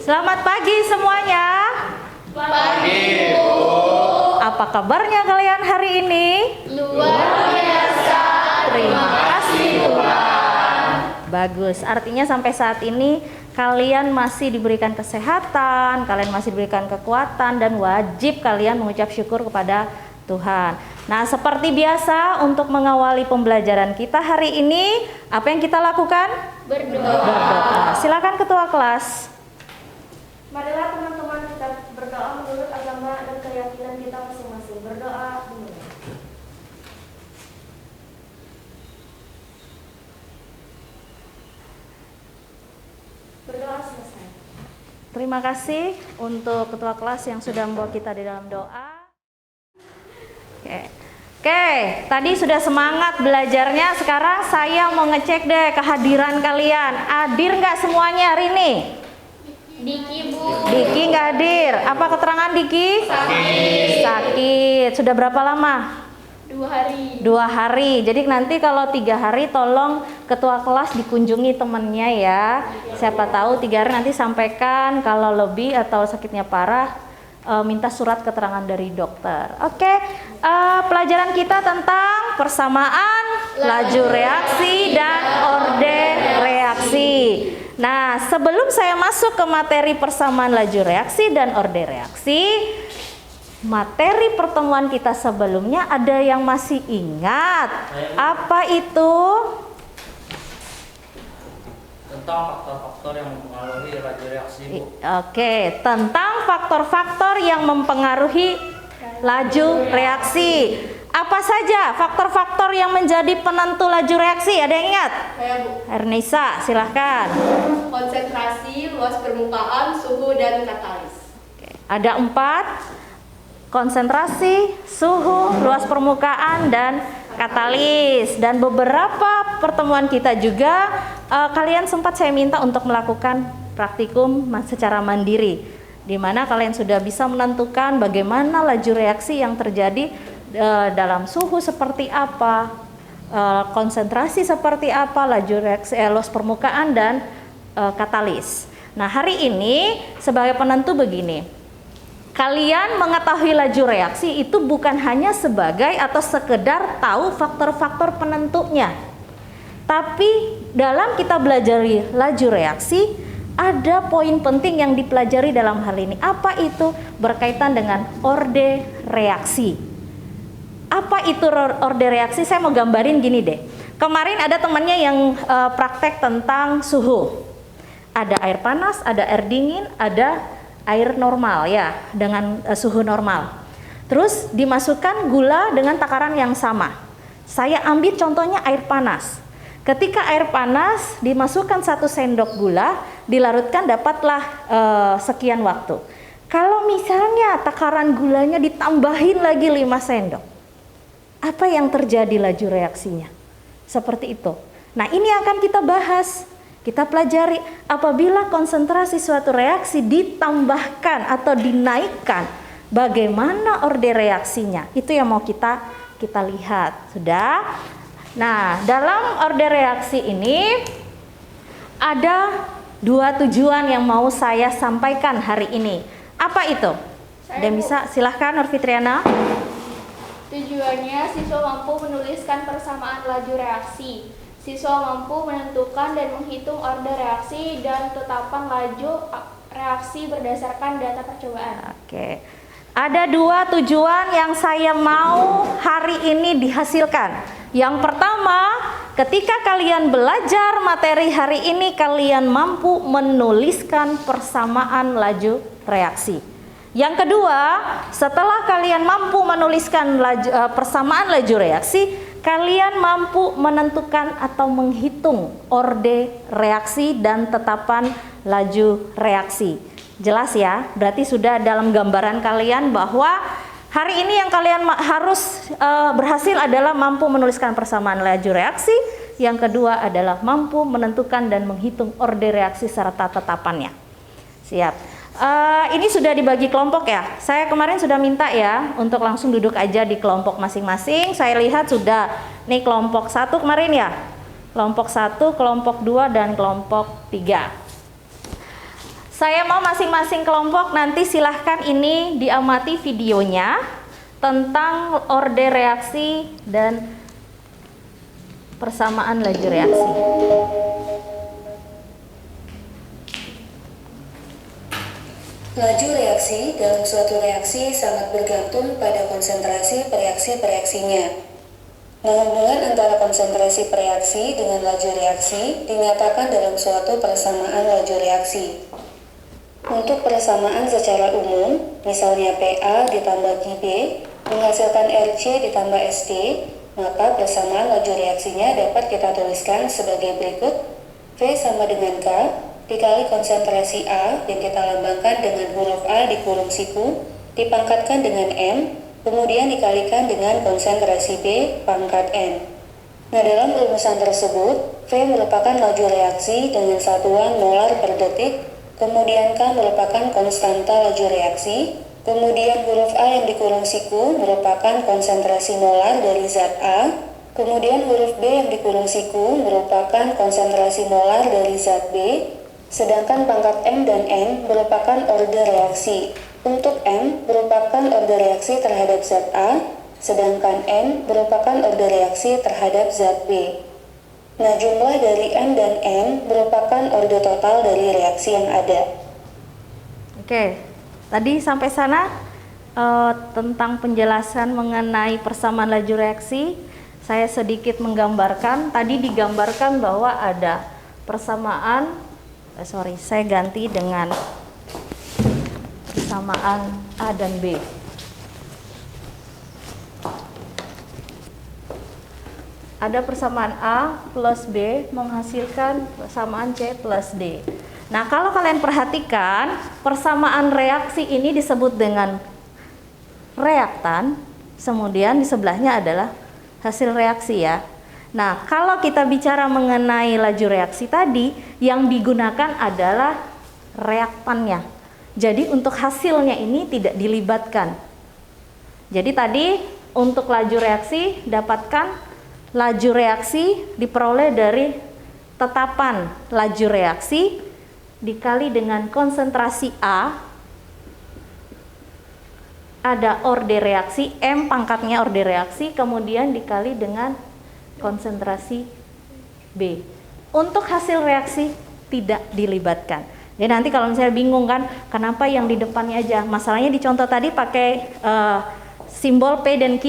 Selamat pagi semuanya. Pagi, Bu. Apa kabarnya kalian hari ini? Luar biasa. Terima kasih Tuhan. Bagus, artinya sampai saat ini kalian masih diberikan kesehatan, kalian masih diberikan kekuatan, dan wajib kalian mengucap syukur kepada Tuhan. Nah, seperti biasa untuk mengawali pembelajaran kita hari ini, apa yang kita lakukan? Berdoa. Silakan ketua kelas. Marilah teman-teman kita berdoa menurut agama dan keyakinan kita masing-masing. Berdoa dulu. Berdoa selesai. Terima kasih untuk ketua kelas yang sudah membawa kita di dalam doa. Oke, tadi sudah semangat belajarnya. Sekarang saya mau ngecek deh kehadiran kalian. Hadir nggak semuanya hari ini? Diki, Bu. Diki nggak hadir. Apa keterangan Diki? Sakit. Sudah berapa lama? 2 hari. 2 hari. Jadi nanti kalau 3 hari tolong ketua kelas dikunjungi temennya ya. Siapa tahu 3 hari nanti sampaikan. Kalau lebih atau sakitnya parah, minta surat keterangan dari dokter. Oke, pelajaran kita tentang persamaan laju reaksi dan orde reaksi. Nah, sebelum saya masuk ke materi persamaan laju reaksi dan orde reaksi, materi pertemuan kita sebelumnya ada yang masih ingat? Apa itu? Tentang faktor-faktor yang mempengaruhi laju reaksi, Bu. Oke, tentang faktor-faktor yang mempengaruhi laju reaksi. Apa saja faktor-faktor yang menjadi penentu laju reaksi? Ada yang ingat? Saya, Bu. Ernisa, silahkan. Konsentrasi, luas permukaan, suhu, dan katalis. Oke, ada 4: konsentrasi, suhu, luas permukaan, dan katalis. Dan beberapa pertemuan kita juga kalian sempat saya minta untuk melakukan praktikum secara mandiri, di mana kalian sudah bisa menentukan bagaimana laju reaksi yang terjadi dalam suhu seperti apa, konsentrasi seperti apa, laju reaksi, luas permukaan, dan katalis. Nah, hari ini sebagai penentu begini. Kalian mengetahui laju reaksi itu bukan hanya sebagai atau sekedar tahu faktor-faktor penentunya. Tapi dalam kita belajar laju reaksi, ada poin penting yang dipelajari dalam hal ini. Apa itu? Berkaitan dengan orde reaksi. Apa itu orde reaksi? Saya mau gambarin gini deh. Kemarin ada temannya yang praktek tentang suhu. Ada air panas, ada air dingin, ada air normal ya, dengan suhu normal. Terus dimasukkan gula dengan takaran yang sama. Saya ambil contohnya air panas. Ketika air panas dimasukkan 1 sendok gula, dilarutkan dapatlah sekian waktu. Kalau misalnya takaran gulanya ditambahin lagi 5 sendok, apa yang terjadi laju reaksinya? Seperti itu. Nah, ini akan kita bahas. Kita pelajari apabila konsentrasi suatu reaksi ditambahkan atau dinaikkan, bagaimana orde reaksinya? Itu yang mau kita lihat. Sudah? Nah, dalam orde reaksi ini ada 2 tujuan yang mau saya sampaikan hari ini. Apa itu? Ada yang bisa? Silahkan Norfitriana. Tujuannya siswa mampu menuliskan persamaan laju reaksi. Siswa mampu menentukan dan menghitung orde reaksi dan tetapan laju reaksi berdasarkan data percobaan. Oke. Ada 2 tujuan yang saya mau hari ini dihasilkan. Yang pertama, ketika kalian belajar materi hari ini, kalian mampu menuliskan persamaan laju reaksi. Yang kedua, setelah kalian mampu menuliskan persamaan laju reaksi, kalian mampu menentukan atau menghitung orde reaksi dan tetapan laju reaksi. Jelas ya? Berarti sudah dalam gambaran kalian bahwa hari ini yang kalian harus berhasil adalah mampu menuliskan persamaan laju reaksi. Yang kedua adalah mampu menentukan dan menghitung orde reaksi serta tetapannya. Siap. Ini sudah dibagi kelompok ya. Saya kemarin sudah minta ya untuk langsung duduk aja di kelompok masing-masing. Saya lihat sudah nih kelompok 1 kemarin ya. Kelompok 1, kelompok 2, dan kelompok 3. Saya mau masing-masing kelompok nanti silahkan ini diamati videonya tentang order reaksi dan persamaan laju reaksi. Laju reaksi dalam suatu reaksi sangat bergantung pada konsentrasi pereaksi-pereaksinya. Nah, hubungan antara konsentrasi pereaksi dengan laju reaksi dinyatakan dalam suatu persamaan laju reaksi. Untuk persamaan secara umum, misalnya PA ditambah QB menghasilkan RC ditambah SD, maka persamaan laju reaksinya dapat kita tuliskan sebagai berikut. V sama dengan K dikali konsentrasi A yang kita lambangkan dengan huruf A dikurung siku, dipangkatkan dengan M, kemudian dikalikan dengan konsentrasi B pangkat N. Nah, dalam rumusan tersebut, V merupakan laju reaksi dengan satuan molar per detik, kemudian K merupakan konstanta laju reaksi, kemudian huruf A yang dikurung siku merupakan konsentrasi molar dari zat A, kemudian huruf B yang dikurung siku merupakan konsentrasi molar dari zat B, sedangkan pangkat M dan N merupakan order reaksi. Untuk M merupakan order reaksi terhadap zat A, sedangkan N merupakan order reaksi terhadap zat B. Nah, jumlah dari M dan N merupakan order total dari reaksi yang ada. Oke, tadi sampai sana tentang penjelasan mengenai persamaan laju reaksi. Saya sedikit menggambarkan, tadi digambarkan bahwa ada persamaan, saya ganti dengan persamaan A dan B. Ada persamaan A plus B menghasilkan persamaan C plus D. Nah, kalau kalian perhatikan, persamaan reaksi ini disebut dengan reaktan, kemudian di sebelahnya adalah hasil reaksi ya. Nah, kalau kita bicara mengenai laju reaksi tadi, yang digunakan adalah reaktannya. Jadi untuk hasilnya ini tidak dilibatkan. Jadi tadi untuk laju reaksi, dapatkan laju reaksi diperoleh dari tetapan laju reaksi dikali dengan konsentrasi A, ada order reaksi, M pangkatnya order reaksi, kemudian dikali dengan konsentrasi B. Untuk hasil reaksi tidak dilibatkan. Jadi nanti kalau misalnya bingung kan, kenapa yang di depannya aja? Masalahnya di contoh tadi pakai simbol P dan Q,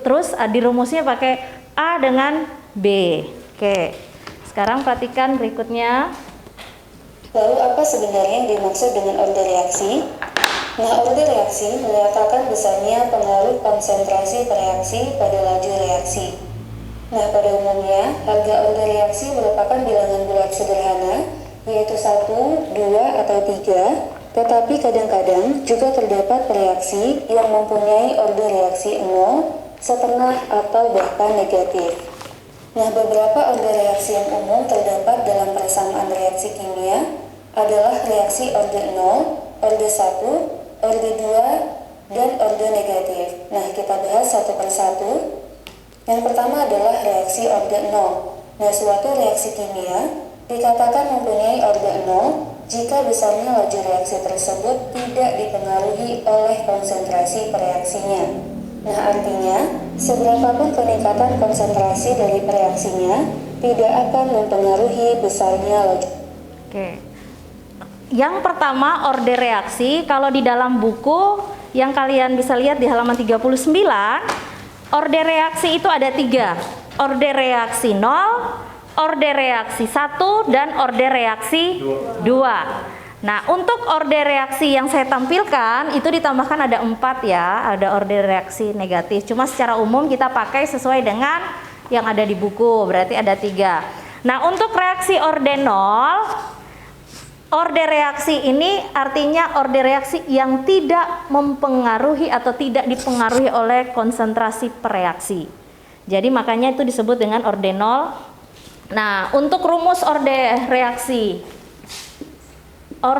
terus di rumusnya pakai A dengan B. Oke, sekarang perhatikan berikutnya. Lalu apa sebenarnya yang dimaksud dengan order reaksi? Nah, order reaksi menyatakan besarnya pengaruh konsentrasi pereaksi pada laju reaksi. Nah, pada umumnya, harga order reaksi merupakan bilangan bulat sederhana, yaitu 1, 2, atau 3, tetapi kadang-kadang juga terdapat reaksi yang mempunyai order reaksi 0, setengah, atau bahkan negatif. Nah, beberapa order reaksi yang umum terdapat dalam persamaan reaksi kimia adalah reaksi order 0, order 1, order 2, dan order negatif. Nah, kita bahas satu persatu. Yang pertama adalah reaksi order 0. Nah, suatu reaksi kimia dikatakan mempunyai order 0 jika besarnya laju reaksi tersebut tidak dipengaruhi oleh konsentrasi pereaksinya. Nah, artinya, seberapapun peningkatan konsentrasi dari pereaksinya tidak akan mempengaruhi besarnya laju. Oke. Yang pertama, order reaksi. Kalau di dalam buku yang kalian bisa lihat di halaman 39, order reaksi itu ada 3. Order reaksi 0, order reaksi 1, dan order reaksi 2. Nah, untuk order reaksi yang saya tampilkan itu ditambahkan ada 4 ya. Ada order reaksi negatif. Cuma secara umum kita pakai sesuai dengan yang ada di buku. Berarti ada 3. Nah, untuk reaksi order 0, order reaksi ini artinya order reaksi yang tidak mempengaruhi atau tidak dipengaruhi oleh konsentrasi pereaksi. Jadi makanya itu disebut dengan order 0. Nah, untuk rumus order reaksi 0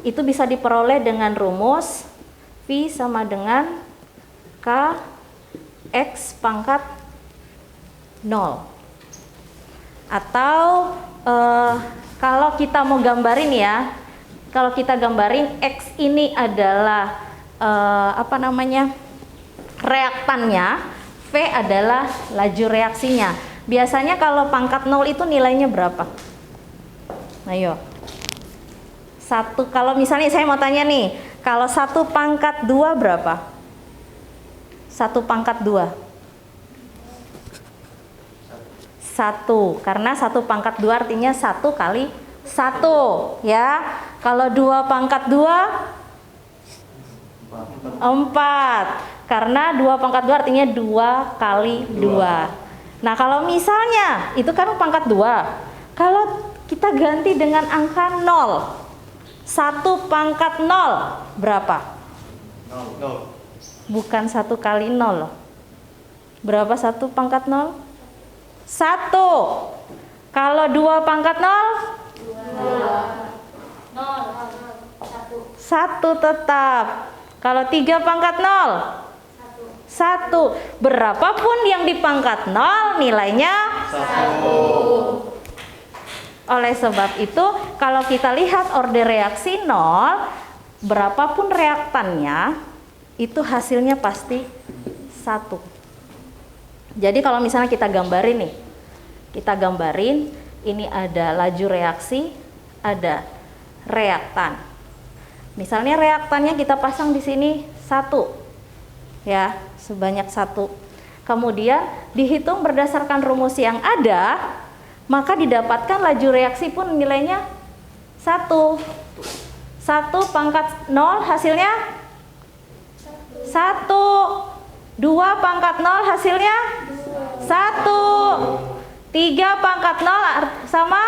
itu bisa diperoleh dengan rumus V sama dengan K X pangkat 0. Atau kalau kita mau gambarin ya, kalau kita gambarin X ini adalah reaktannya, V adalah laju reaksinya. Biasanya kalau pangkat 0 itu nilainya berapa? Ayo. Kalau misalnya saya mau tanya nih, kalau 1 pangkat 2 berapa? 1 pangkat 2. 1, karena 1 pangkat 2 artinya 1 kali 1 ya. Kalau 2 pangkat 2 4, karena 2 pangkat 2 artinya 2 kali 2. Nah kalau misalnya itu kan pangkat 2, kalau kita ganti dengan angka 0, 1 pangkat 0 berapa? 0. Bukan 1 kali 0 loh. Berapa 1 pangkat 0? 1. Kalau 2 pangkat 0? 1 tetap. Kalau 3 pangkat 0? 1. Berapapun yang di pangkat 0 nilainya 1. Oleh sebab itu kalau kita lihat orde reaksi 0, berapapun reaktannya itu hasilnya pasti 1. Jadi kalau misalnya kita gambarin nih, ini ada laju reaksi, ada reaktan. Misalnya reaktannya kita pasang di sini 1, ya, sebanyak 1. Kemudian dihitung berdasarkan rumus yang ada, maka didapatkan laju reaksi pun nilainya 1. 1 pangkat 0 hasilnya 1. 2 pangkat 0 hasilnya 1. 3 pangkat 0 sama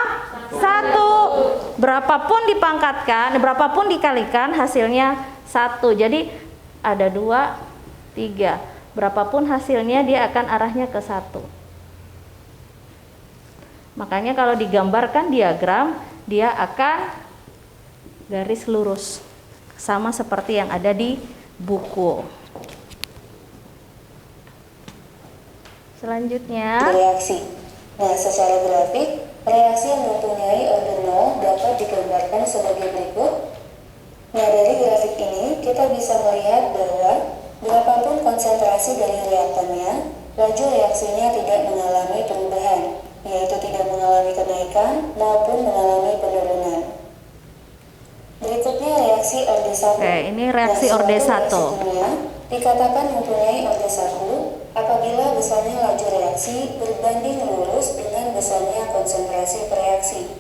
1. Berapapun dipangkatkan, berapapun dikalikan hasilnya 1. Jadi ada 2, 3. Berapapun hasilnya dia akan arahnya ke 1. Makanya kalau digambarkan diagram, dia akan garis lurus, sama seperti yang ada di buku. Selanjutnya, reaksi. Nah, secara grafik, reaksi yang mempunyai orde 0 dapat digambarkan sebagai berikut. Nah, dari grafik ini kita bisa melihat bahwa berapapun konsentrasi dari reaktannya, laju reaksinya tidak mengalami perubahan, yaitu tidak mengalami kenaikan maupun mengalami penurunan. Berikutnya reaksi orde 1. Oke, ini reaksi orde 1. Dikatakan mempunyai orde 1 apabila besarnya laju reaksi berbanding lurus dengan besarnya konsentrasi reaksi.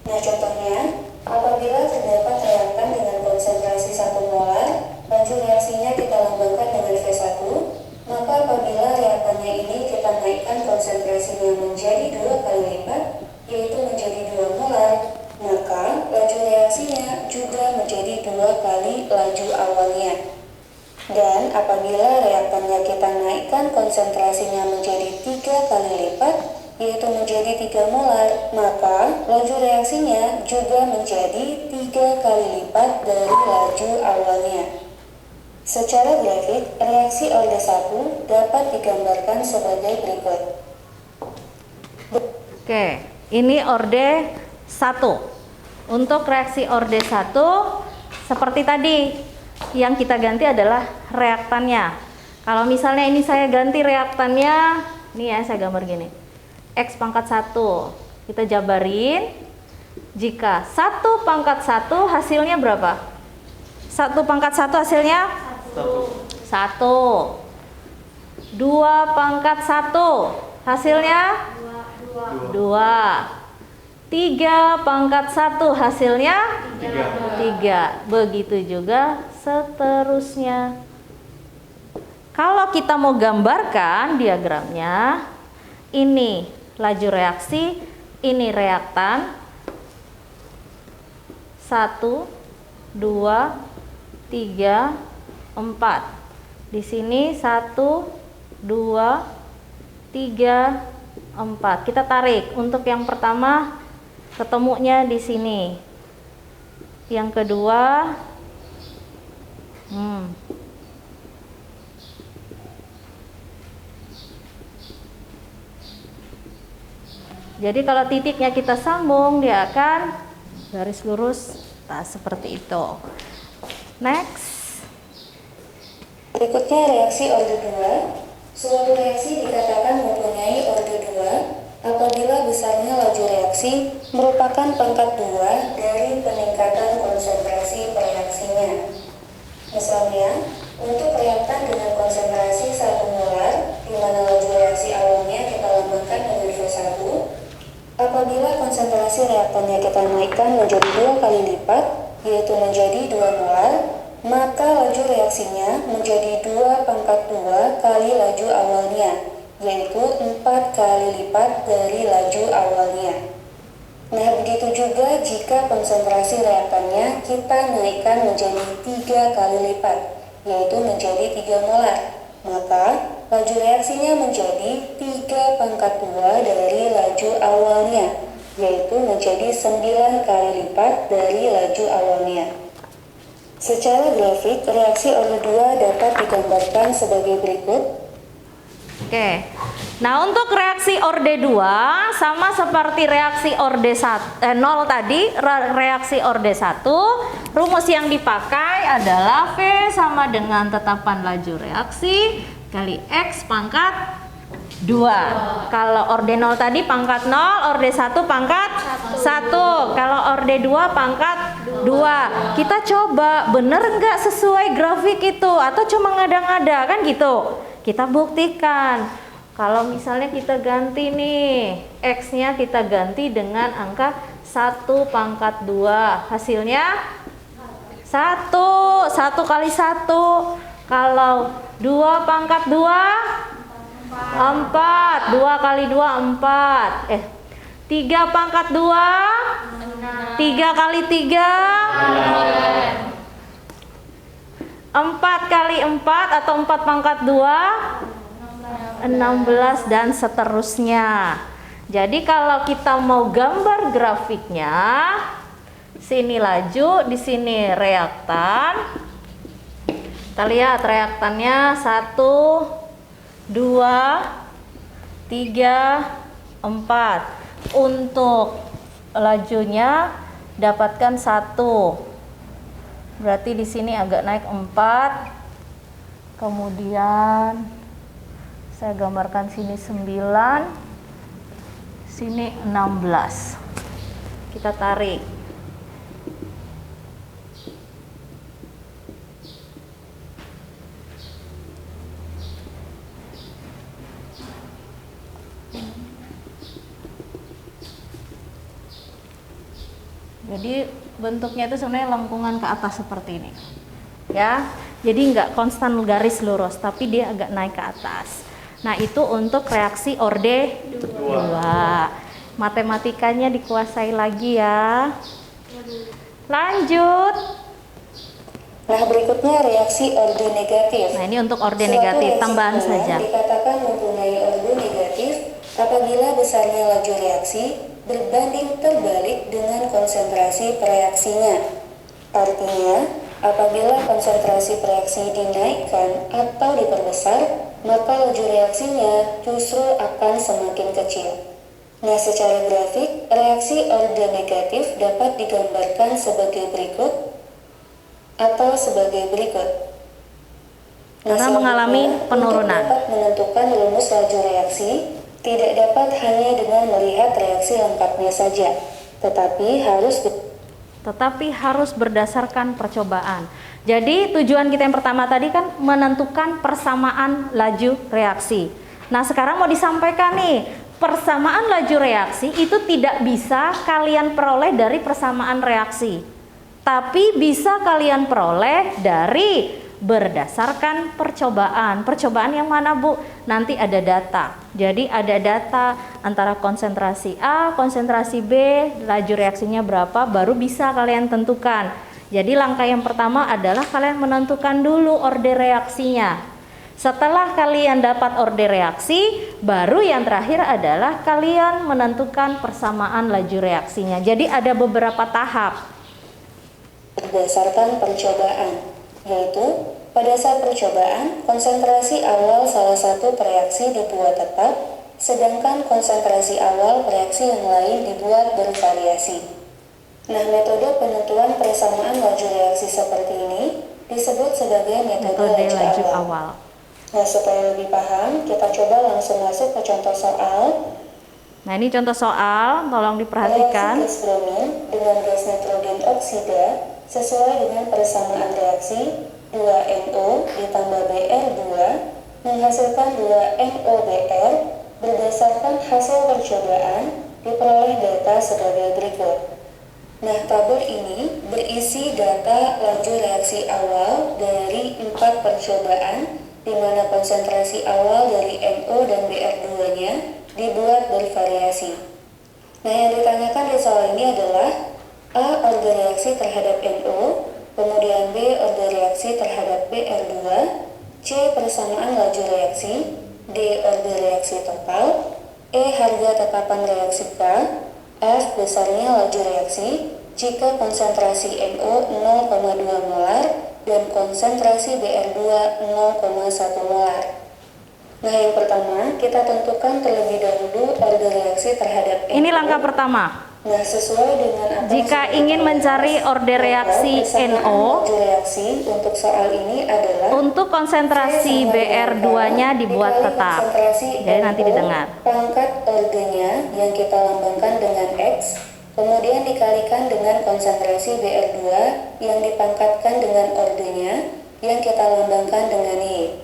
Nah, contohnya, apabila terdapat reaktan dengan konsentrasi 1 molar, laju reaksinya kita lambangkan dengan V1, maka apabila reaktannya ini kita naikkan konsentrasinya menjadi 2 kali lipat, yaitu menjadi 2 molar, maka laju reaksinya juga menjadi 2 kali laju awalnya. Dan apabila reaktannya kita naikkan konsentrasinya menjadi 3 kali lipat, yaitu menjadi 3 molar, maka laju reaksinya juga menjadi 3 kali lipat dari laju awalnya. Secara grafik, reaksi orde 1 dapat digambarkan sebagai berikut. Oke, ini orde 1. Untuk reaksi orde 1, seperti tadi, yang kita ganti adalah reaktannya. Kalau misalnya ini saya ganti reaktannya, nih ya saya gambar gini, X pangkat 1, kita jabarin. Jika 1 pangkat 1 hasilnya berapa? 1 pangkat 1 hasilnya 1. 2 pangkat 1 hasilnya 2. 3 pangkat 1 hasilnya 3. Begitu juga seterusnya. Kalau kita mau gambarkan diagramnya, ini laju reaksi, ini reaktan. 1, 2, 3, 4. Di sini 1, 2, 3, 4. Kita tarik. Untuk yang pertama ketemunya di sini. Yang kedua Jadi kalau titiknya kita sambung, dia akan garis lurus seperti itu. Next. Berikutnya reaksi orde 2. Suatu reaksi dikatakan mempunyai orde 2 apabila besarnya laju reaksi merupakan pangkat 2 dari peningkatan konsentrasi reaksinya. Misalnya, untuk reaktan dengan konsentrasi 1 molar, di mana laju reaksi awalnya kita lambangkan dengan V1, apabila konsentrasi reaktannya kita naikkan menjadi 2 kali lipat, yaitu menjadi 2 molar, maka laju reaksinya menjadi 2 pangkat 2 kali laju awalnya, yaitu 4 kali lipat dari laju awalnya. Nah, begitu juga jika konsentrasi reaktannya kita naikkan menjadi 3 kali lipat, yaitu menjadi 3 molar, maka laju reaksinya menjadi 3 pangkat 2 dari laju awalnya, yaitu menjadi 9 kali lipat dari laju awalnya. Secara grafik, reaksi orde 2 dapat digambarkan sebagai berikut. Oke. Nah, untuk reaksi orde 2 sama seperti reaksi orde 0 tadi, reaksi orde 1, rumus yang dipakai adalah V sama dengan tetapan laju reaksi kali X pangkat 2. Kalau orde 0 tadi pangkat 0, orde 1 pangkat 1. Kalau orde 2 pangkat 2. Kita coba bener nggak sesuai grafik itu atau cuma ngada-ngada kan gitu. Kita buktikan. Kalau misalnya kita ganti nih, X-nya kita ganti dengan angka 1 pangkat 2. Hasilnya 1. 1 kali 1. Kalau 2 pangkat 2 4, 2 kali 2 4. 3 pangkat 2 3 kali 3 4 kali 4 atau 4 pangkat 2 16 dan seterusnya. Jadi kalau kita mau gambar grafiknya, sini laju, di sini reaktan. Kita lihat reaktannya 1 2, 3, 4. Untuk lajunya dapatkan 1. Berarti di sini agak naik 4. Kemudian saya gambarkan sini 9. Sini 16. Kita tarik. Jadi bentuknya itu sebenarnya lengkungan ke atas seperti ini, ya. Jadi nggak konstan garis lurus, tapi dia agak naik ke atas. Nah, itu untuk reaksi orde 2. Matematikanya dikuasai lagi ya. Lanjut. Nah, berikutnya reaksi orde negatif. Nah, ini untuk orde Suatu negatif, reaksi tambahan kimia saja. dikatakan mempunyai orde negatif apabila besarnya laju reaksi berbanding terbalik dengan konsentrasi reaksinya. Artinya, apabila konsentrasi reaksi dinaikkan atau diperbesar, maka laju reaksinya justru akan semakin kecil. Nah, secara grafik, reaksi orde negatif dapat digambarkan sebagai berikut atau sebagai berikut. Karena mengalami penurunan. Untuk dapat menentukan rumus laju reaksi, tidak dapat hanya dengan melihat reaksi lengkapnya saja, tetapi harus berdasarkan percobaan. Jadi tujuan kita yang pertama tadi kan menentukan persamaan laju reaksi. Nah, sekarang mau disampaikan nih, persamaan laju reaksi itu tidak bisa kalian peroleh dari persamaan reaksi, tapi bisa kalian peroleh dari berdasarkan percobaan. Percobaan yang mana, Bu? Nanti ada data. Jadi ada data antara konsentrasi A, konsentrasi B, laju reaksinya berapa, baru bisa kalian tentukan. Jadi langkah yang pertama adalah kalian menentukan dulu orde reaksinya. Setelah kalian dapat orde reaksi, baru yang terakhir adalah kalian menentukan persamaan laju reaksinya. Jadi ada beberapa tahap. berdasarkan percobaan, yaitu pada saat percobaan, konsentrasi awal salah satu reaksi dibuat tetap, sedangkan konsentrasi awal reaksi yang lain dibuat bervariasi. Nah, metode penentuan persamaan laju reaksi seperti ini disebut sebagai metode laju awal. Nah, supaya lebih paham, kita coba langsung masuk ke contoh soal. Nah, ini contoh soal, tolong diperhatikan. Reaksi gas bromin dengan gas nitrogen oksida sesuai dengan persamaan reaksi 2NO ditambah Br2 menghasilkan 2NOBr berdasarkan hasil percobaan diperoleh data sebagai berikut. Nah, tabel ini berisi data laju reaksi awal dari 4 percobaan di mana konsentrasi awal dari NO dan Br2-nya dibuat bervariasi. Nah, yang ditanyakan di soal ini adalah A. Order reaksi terhadap NO, kemudian B. Order reaksi terhadap Br2, C. Persamaan laju reaksi, D. Order reaksi total, E. Harga tetapan reaksi K, F. Besarnya laju reaksi jika konsentrasi NO 0,2 molar dan konsentrasi Br2 0,1 molar. Nah, yang pertama, kita tentukan terlebih dahulu order reaksi terhadap NO. Ini langkah pertama. Nah, sesuai dengan apa Jika yang ingin kita mencari bahas, order reaksi persamaan NO, laju reaksi untuk soal ini adalah untuk konsentrasi Br2-nya dibuat tetap. Jadi nanti didengar. Pangkat ordernya yang kita lambangkan dengan X, kemudian dikalikan dengan konsentrasi Br2 yang dipangkatkan dengan ordernya yang kita lambangkan dengan Y.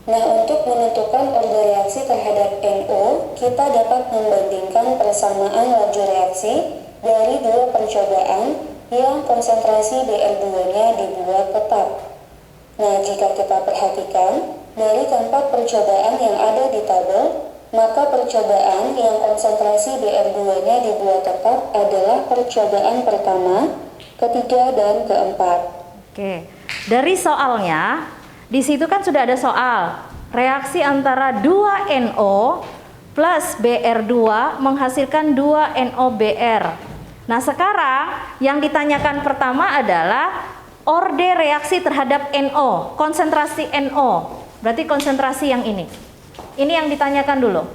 Nah, untuk menentukan order reaksi terhadap NO, kita dapat membandingkan persamaan laju reaksi dari 2 percobaan yang konsentrasi Br2-nya dibuat tetap. Nah, jika kita perhatikan, dari keempat percobaan yang ada di tabel, maka percobaan yang konsentrasi Br2-nya dibuat tetap adalah percobaan pertama, ketiga, dan keempat. Oke, dari soalnya, di situ kan sudah ada soal reaksi antara 2NO plus Br2 menghasilkan 2NOBr. Nah, sekarang yang ditanyakan pertama adalah order reaksi terhadap NO, konsentrasi NO. Berarti konsentrasi yang ini. Ini yang ditanyakan dulu.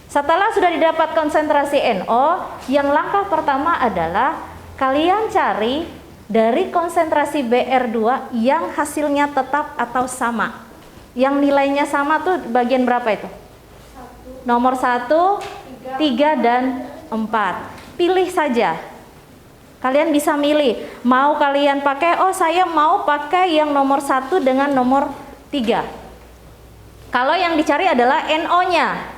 Setelah sudah didapat konsentrasi NO, yang langkah pertama adalah kalian cari dari konsentrasi Br2 yang hasilnya tetap atau sama. Yang nilainya sama tuh bagian berapa itu? Nomor 1, 3, dan 4. Pilih saja. Kalian bisa milih. Mau kalian pakai, oh saya mau pakai yang nomor 1 dengan nomor 3. Kalau yang dicari adalah NO-nya.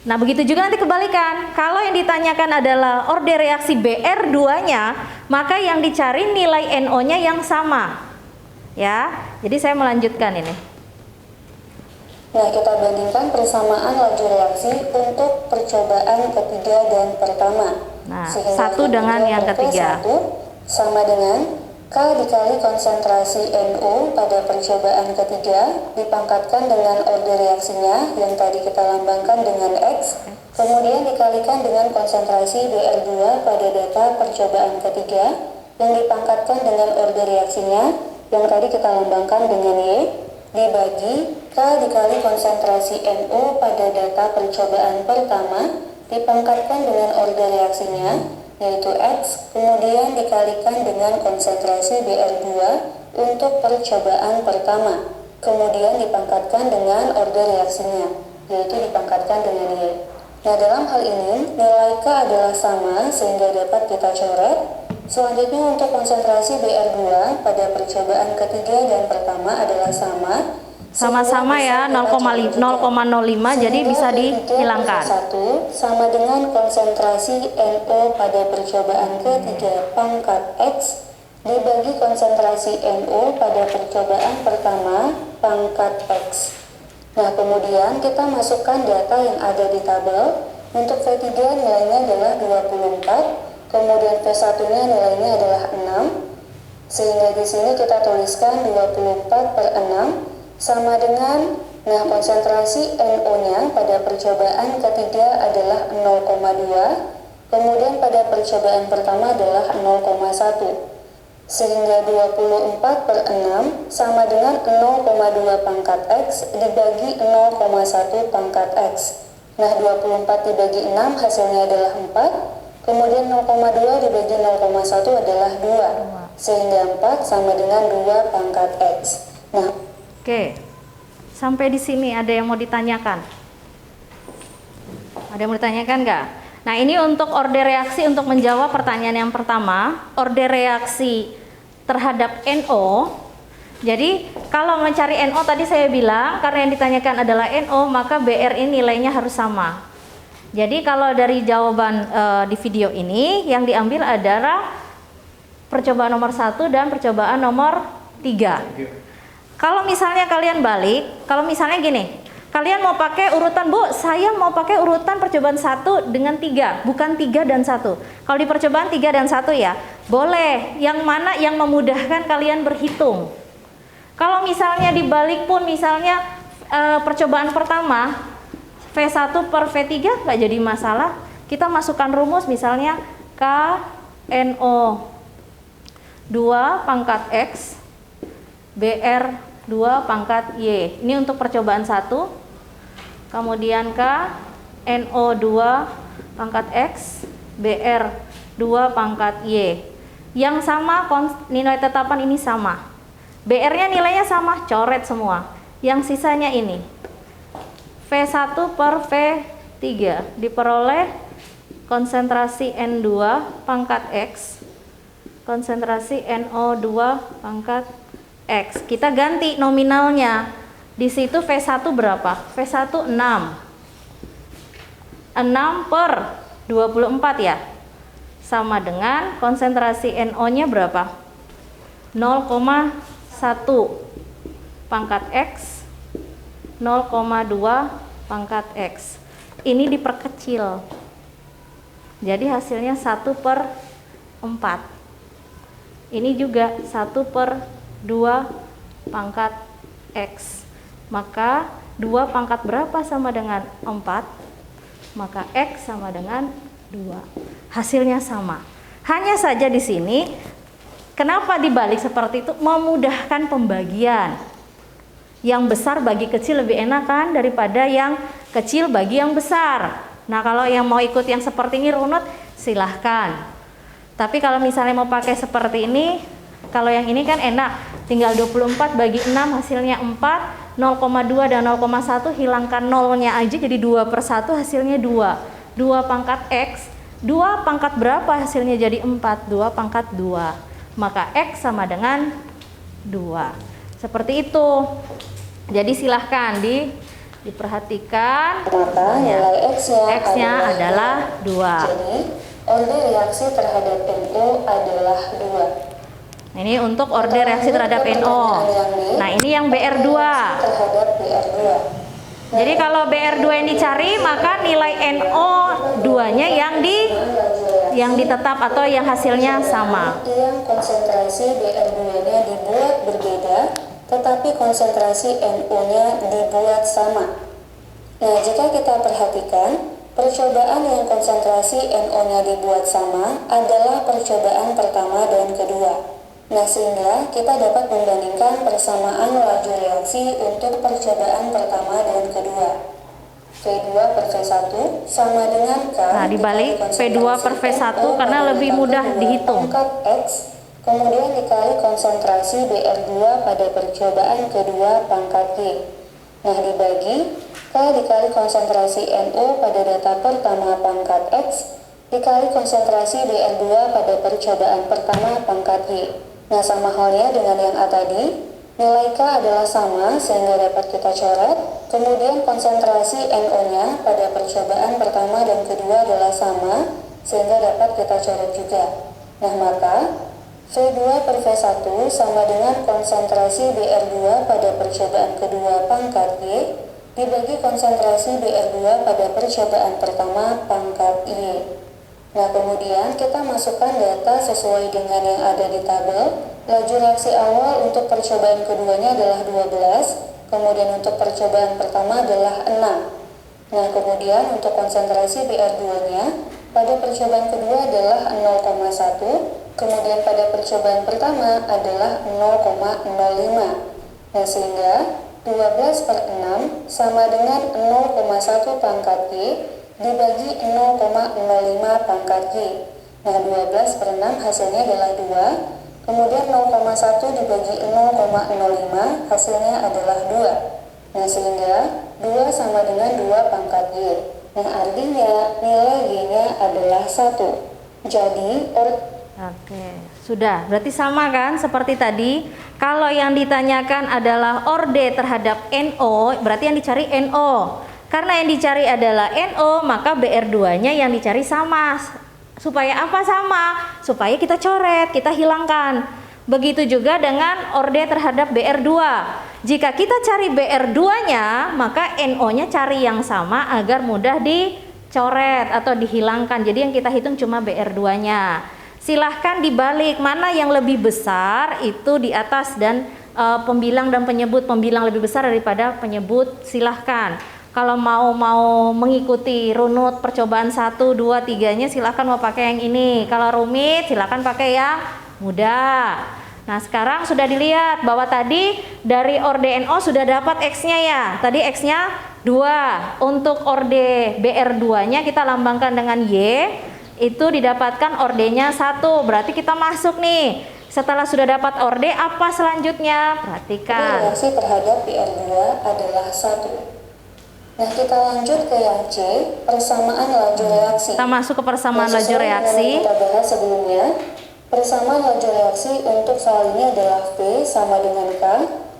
Nah, begitu juga nanti kebalikan. Kalau yang ditanyakan adalah order reaksi Br2-nya, maka yang dicari nilai NO-nya yang sama. Ya, jadi saya melanjutkan ini. Nah, kita bandingkan persamaan laju reaksi untuk percobaan ketiga dan pertama. Nah, Sehingga 1 dengan yang ketiga. 1 sama dengan K dikali konsentrasi NO pada percobaan ketiga dipangkatkan dengan order reaksinya yang tadi kita lambangkan dengan X, kemudian dikalikan dengan konsentrasi Br2 pada data percobaan ketiga yang dipangkatkan dengan order reaksinya yang tadi kita lambangkan dengan Y, dibagi K dikali konsentrasi NO pada data percobaan pertama dipangkatkan dengan order reaksinya yaitu X, kemudian dikalikan dengan konsentrasi Br2 untuk percobaan pertama, kemudian dipangkatkan dengan order reaksinya, yaitu dipangkatkan dengan Y. Nah, dalam hal ini, nilai K adalah sama sehingga dapat kita coret. Selanjutnya untuk konsentrasi Br2 pada percobaan ketiga dan pertama adalah sama. Sama-sama ya, 0,05 jadi bisa dihilangkan. 1 sama dengan konsentrasi NO pada percobaan ketiga pangkat X dibagi konsentrasi NO pada percobaan pertama pangkat X. Nah, kemudian kita masukkan data yang ada di tabel. Untuk V3 nilainya adalah 24, kemudian V1-nya nilainya adalah 6. Sehingga di sini kita tuliskan 24 per 6 sama dengan, nah konsentrasi NO-nya pada percobaan ketiga adalah 0,2, kemudian pada percobaan pertama adalah 0,1. Sehingga 24 per 6 sama dengan 0,2 pangkat X dibagi 0,1 pangkat X. Nah, 24 dibagi 6 hasilnya adalah 4. Kemudian 0,2 dibagi 0,1 adalah 2. Sehingga 4 sama dengan 2 pangkat X. Nah, Oke. Sampai di sini ada yang mau ditanyakan? Ada yang mau ditanyakan nggak? Nah, ini untuk order reaksi untuk menjawab pertanyaan yang pertama, order reaksi terhadap NO. Jadi, kalau mencari NO tadi saya bilang, karena yang ditanyakan adalah NO, maka BR ini nilainya harus sama. Jadi, kalau dari jawaban di video ini, yang diambil adalah percobaan nomor 1 dan percobaan nomor 3. Kalau misalnya kalian balik, kalau misalnya gini, kalian mau pakai urutan, Bu, saya mau pakai urutan percobaan 1 dengan 3, bukan 3 dan 1. Kalau di percobaan 3 dan 1 ya, boleh. Yang mana yang memudahkan kalian berhitung. Kalau misalnya dibalik pun, misalnya percobaan pertama, V1 per V3 nggak jadi masalah. Kita masukkan rumus misalnya KNO 2 pangkat X BR 2 pangkat Y. Ini untuk percobaan 1. Kemudian KNO 2 pangkat X BR 2 pangkat Y. Yang sama, nilai tetapan ini sama. BR-nya nilainya sama, coret semua. Yang sisanya ini V1 per V3 diperoleh konsentrasi N2 pangkat X, konsentrasi NO2 pangkat X. Kita ganti nominalnya. Di situ V1 berapa? V1 6. 6 per 24 ya. Sama dengan konsentrasi NO-nya berapa? 0,1 pangkat X, 0,2 pangkat X. Ini diperkecil. Jadi hasilnya 1 per 4. Ini juga 1 per 2 pangkat X. Maka 2 pangkat berapa sama dengan 4? Maka X sama dengan 2. Hasilnya sama. Hanya saja di sini kenapa dibalik seperti itu? Memudahkan pembagian. Yang besar bagi kecil lebih enak kan daripada yang kecil bagi yang besar. Nah, kalau yang mau ikut yang seperti ini runut, silahkan. Tapi kalau misalnya mau pakai seperti ini, kalau yang ini kan enak, tinggal 24 bagi 6 hasilnya 4, 0,2 dan 0,1 hilangkan nolnya aja jadi 2 per 1 hasilnya 2. 2 pangkat X, 2 pangkat berapa hasilnya jadi 4, 2 pangkat 2. Maka X sama dengan 2. Seperti itu. Jadi silahkan diperhatikan. maka nilai X-nya adalah 2. Jadi, order reaksi terhadap NO adalah 2. Ini untuk order reaksi terhadap NO. Nah, ini yang BR2. Terhadap BR2. Jadi kalau BR2 yang dicari, maka nilai NO2-nya yang ditetap atau yang hasilnya sama. Yang konsentrasi BR2-nya dibuat berbeda, tetapi konsentrasi NO-nya dibuat sama. Nah, jika kita perhatikan, percobaan yang konsentrasi NO-nya dibuat sama adalah percobaan pertama dan kedua. Nah, sehingga kita dapat membandingkan persamaan laju reaksi untuk percobaan pertama dan kedua. V2 per V1 sama dengan K. Nah, dibalik V2 per V1 karena lebih mudah dihitung. Pangkat X, kemudian dikali konsentrasi BR2 pada percobaan kedua pangkat Y. Nah, dibagi K dikali konsentrasi NO pada data pertama pangkat X, dikali konsentrasi BR2 pada percobaan pertama pangkat Y. Nah, sama halnya dengan yang A tadi, nilai K adalah sama sehingga dapat kita coret. Kemudian konsentrasi NO-nya pada percobaan pertama dan kedua adalah sama sehingga dapat kita coret juga. Nah, maka V2 per V1 sama dengan konsentrasi BR2 pada percobaan kedua pangkat Y dibagi konsentrasi BR2 pada percobaan pertama pangkat Y. Nah, kemudian kita masukkan data sesuai dengan yang ada di tabel. Laju reaksi awal untuk percobaan keduanya adalah 12, kemudian untuk percobaan pertama adalah 6. Nah, kemudian untuk konsentrasi BR2-nya pada percobaan kedua adalah 0,1, kemudian pada percobaan pertama adalah 0,05. Nah, sehingga 12 per 6 sama dengan 0,1 pangkat Y dibagi 0,05 pangkat Y. Nah, 12 per 6 hasilnya adalah 2. Kemudian 0,1 dibagi 0,05 hasilnya adalah 2. Nah, sehingga 2 sama dengan 2 pangkat Y. Nah, artinya nilai Y-nya adalah 1. Jadi, Oke, sudah. Berarti sama kan seperti tadi. Kalau yang ditanyakan adalah orde terhadap NO, berarti yang dicari NO. Karena yang dicari adalah NO, maka BR2-nya yang dicari sama. Supaya apa sama? Supaya kita coret, kita hilangkan. Begitu juga dengan orde terhadap BR2. Jika kita cari BR2-nya, maka NO-nya cari yang sama agar mudah dicoret atau dihilangkan. Jadi yang kita hitung cuma BR2-nya. Silahkan dibalik, mana yang lebih besar itu di atas dan pembilang dan penyebut. Pembilang lebih besar daripada penyebut, silahkan. Kalau mau mengikuti runut percobaan 1, 2, 3-nya silahkan mau pakai yang ini. Kalau rumit silahkan pakai yang mudah. Nah, sekarang sudah dilihat bahwa tadi dari orde NO sudah dapat X-nya ya. Tadi X-nya 2. Untuk orde BR2-nya kita lambangkan dengan Y. Itu didapatkan ordenya 1. Berarti kita masuk nih. Setelah sudah dapat orde, apa selanjutnya? Perhatikan. reaksi terhadap BR2 adalah 1. Nah, kita lanjut ke yang C, persamaan laju reaksi. Kita masuk ke persamaan Nah, laju sesuai dengan reaksi. yang kita bahas sebelumnya, persamaan laju reaksi untuk soal ini adalah V sama dengan K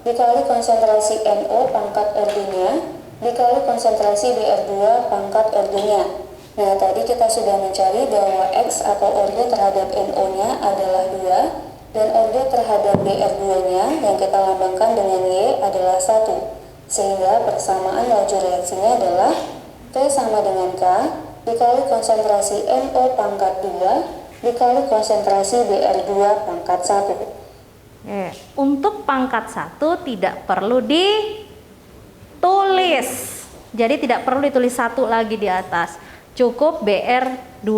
dikali konsentrasi NO pangkat RD-nya dikali konsentrasi BR2 pangkat RD-nya. Nah, tadi kita sudah mencari bahwa X atau orde terhadap NO-nya adalah 2 dan orde terhadap BR2-nya yang kita lambangkan dengan Y adalah 1. Sehingga persamaan laju reaksinya adalah V sama dengan K dikali konsentrasi NO pangkat 2 dikali konsentrasi BR2 pangkat 1. Untuk pangkat 1 tidak perlu ditulis. Jadi tidak perlu ditulis 1 lagi di atas. Cukup BR2.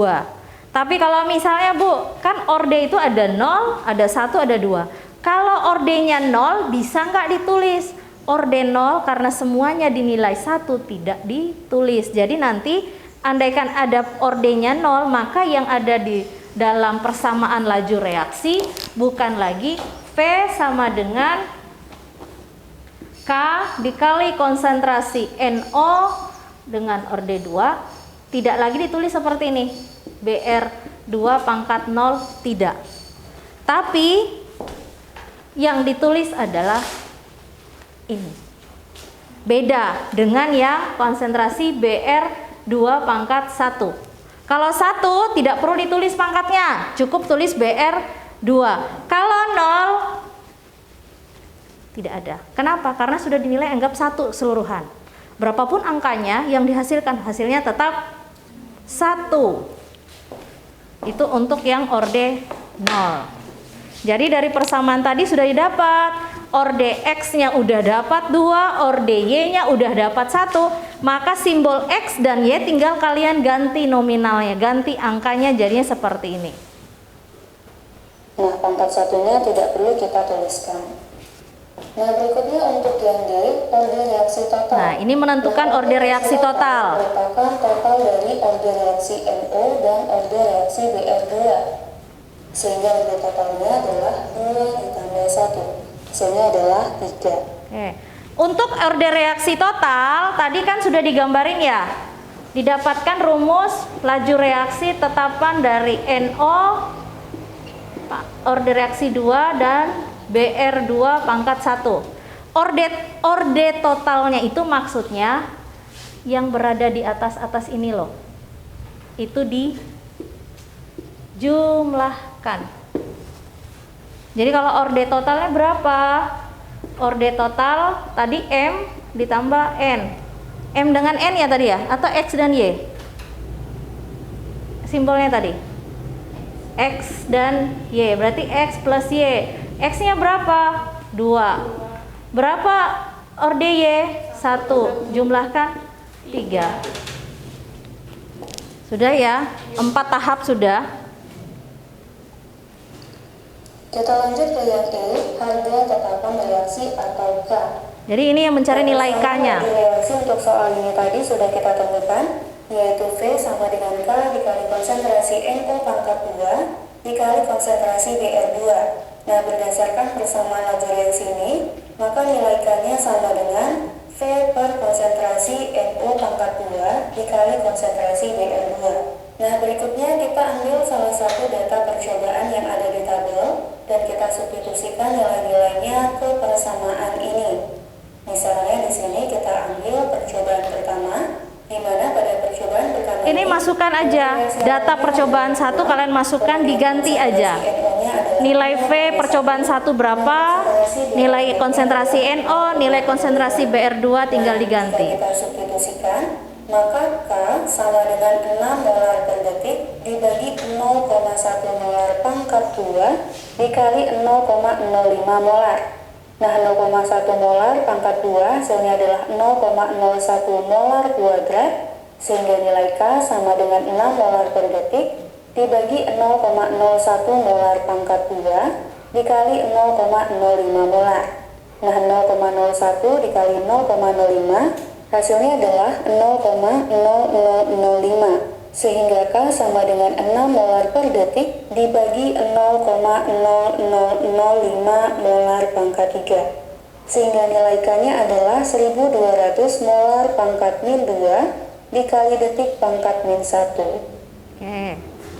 Tapi kalau misalnya Bu, kan orde itu ada 0, ada 1, ada 2. Kalau ordenya 0 bisa nggak ditulis? Orde 0 karena semuanya dinilai 1 tidak ditulis. Jadi nanti andaikan ada ordenya 0, maka yang ada di dalam persamaan laju reaksi bukan lagi V sama dengan K dikali konsentrasi NO dengan orde 2. Tidak lagi ditulis seperti ini, BR2 pangkat 0, tidak. Tapi yang ditulis adalah ini. Beda dengan yang konsentrasi BR2 pangkat 1. Kalau 1 tidak perlu ditulis pangkatnya, cukup tulis BR2. Kalau 0 tidak ada. Kenapa? Karena sudah dinilai anggap 1 keseluruhan. Berapapun angkanya yang dihasilkan, hasilnya tetap 1. Itu untuk yang orde 0. Jadi dari persamaan tadi sudah didapat. Orde X-nya udah dapat 2, orde Y-nya udah dapat 1. Maka simbol X dan Y tinggal kalian ganti nominalnya, ganti angkanya jadinya seperti ini. Nah, pangkat 1-nya tidak perlu kita tuliskan. Nah, berikutnya untuk yang D, orde reaksi total. Nah, ini menentukan orde reaksi total. Merupakan total dari orde reaksi NO dan orde reaksi BR2. Sehingga orde totalnya adalah 2 ditambah 1. Hasilnya adalah 3. Oke. Untuk orde reaksi total, tadi kan sudah digambarin ya. Didapatkan rumus laju reaksi tetapan dari NO, orde reaksi 2 dan BR2 pangkat 1. Orde totalnya itu maksudnya yang berada di atas ini loh. Itu dijumlahkan. Jadi kalau orde totalnya berapa? Orde total tadi M ditambah N. M dengan N ya tadi ya? Atau X dan Y? Simbolnya tadi X dan Y, berarti X plus Y. X-nya berapa? 2. Berapa orde Y? 1. Jumlahkan 3. Sudah ya? 4 tahap sudah. Kita lanjut ke yang E, harga tetapan reaksi atau K. Jadi ini yang mencari nilai K-nya. Laju reaksi untuk soal ini tadi sudah kita temukan, yaitu V sama dengan K dikali konsentrasi NO pangkat 2 dikali konsentrasi Br2. Nah, berdasarkan persamaan laju reaksi ini, maka nilai K-nya sama dengan V per konsentrasi NO pangkat 2 dikali konsentrasi Br2. Nah, berikutnya kita ambil salah satu data percobaan yang ada di tabel dan kita substitusikan nilai-nilainya ke persamaan ini. Misalnya di sini kita ambil percobaan pertama, di mana pada percobaan pertama Ini masukkan aja data percobaan 1, kalian masukkan, diganti aja. Nilai V percobaan 1 berapa, nilai konsentrasi NO, nilai konsentrasi Br2 tinggal diganti. Kita substitusikan, maka K sama dengan 6 molar per detik dibagi 0,1 molar pangkat 2 dikali 0,05 molar. Nah, 0,1 molar pangkat 2 hasilnya adalah 0,01 molar kuadrat, sehingga nilai K sama dengan 6 molar per detik dibagi 0,01 molar pangkat 2 dikali 0,05 molar. Nah, 0,01 dikali 0,05 hasilnya adalah 0,0005, sehingga K sama dengan 6 molar per detik dibagi 0,0005 molar pangkat 3, sehingga nilai K-nya adalah 1200 molar pangkat min 2 dikali detik pangkat min 1. Oke.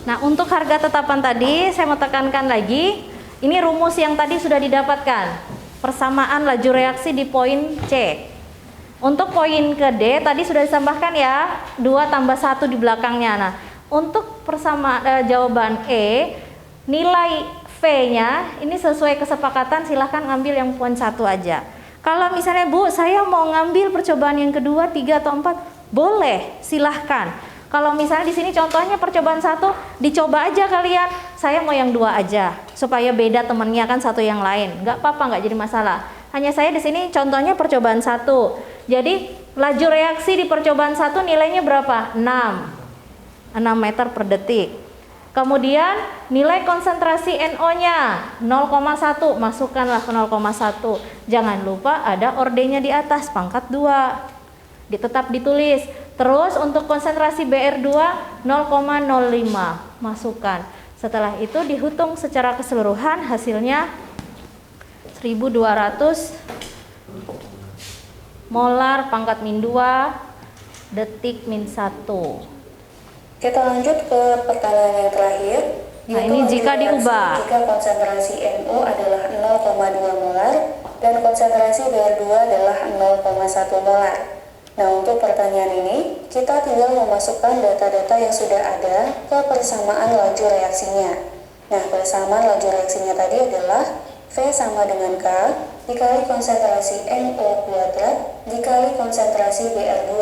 Nah, untuk harga tetapan tadi saya mau tekankan lagi, ini rumus yang tadi sudah didapatkan. Persamaan laju reaksi di poin C. Untuk poin ke D tadi sudah ditambahkan ya, 2 tambah 1 di belakangnya. Nah, untuk jawaban E, nilai V-nya ini sesuai kesepakatan, silahkan ngambil yang poin 1 aja. Kalau misalnya Bu, saya mau ngambil percobaan yang kedua, 3 atau 4, boleh, silahkan. Kalau misalnya di sini contohnya percobaan 1, dicoba aja kalian, saya mau yang 2 aja, supaya beda temennya kan satu yang lain. Nggak apa-apa, nggak jadi masalah. Hanya saya di sini contohnya percobaan 1. Jadi laju reaksi di percobaan 1 nilainya berapa? 6 meter per detik. Kemudian nilai konsentrasi NO-nya 0,1, masukkanlah ke 0,1. Jangan lupa ada ordenya di atas pangkat 2. Tetap ditulis. Terus untuk konsentrasi Br2 0,05, masukkan. Setelah itu dihitung secara keseluruhan, hasilnya 1200 molar pangkat min 2 detik min 1. Kita lanjut ke pertanyaan yang terakhir. Nah, ini jika diubah. Jika konsentrasi NO adalah 0,2 molar dan konsentrasi Br2 adalah 0,1 molar. Nah, untuk pertanyaan ini, kita tinggal memasukkan data-data yang sudah ada ke persamaan laju reaksinya. Nah, persamaan laju reaksinya tadi adalah V sama dengan K dikali konsentrasi NO kuadrat dikali konsentrasi Br2.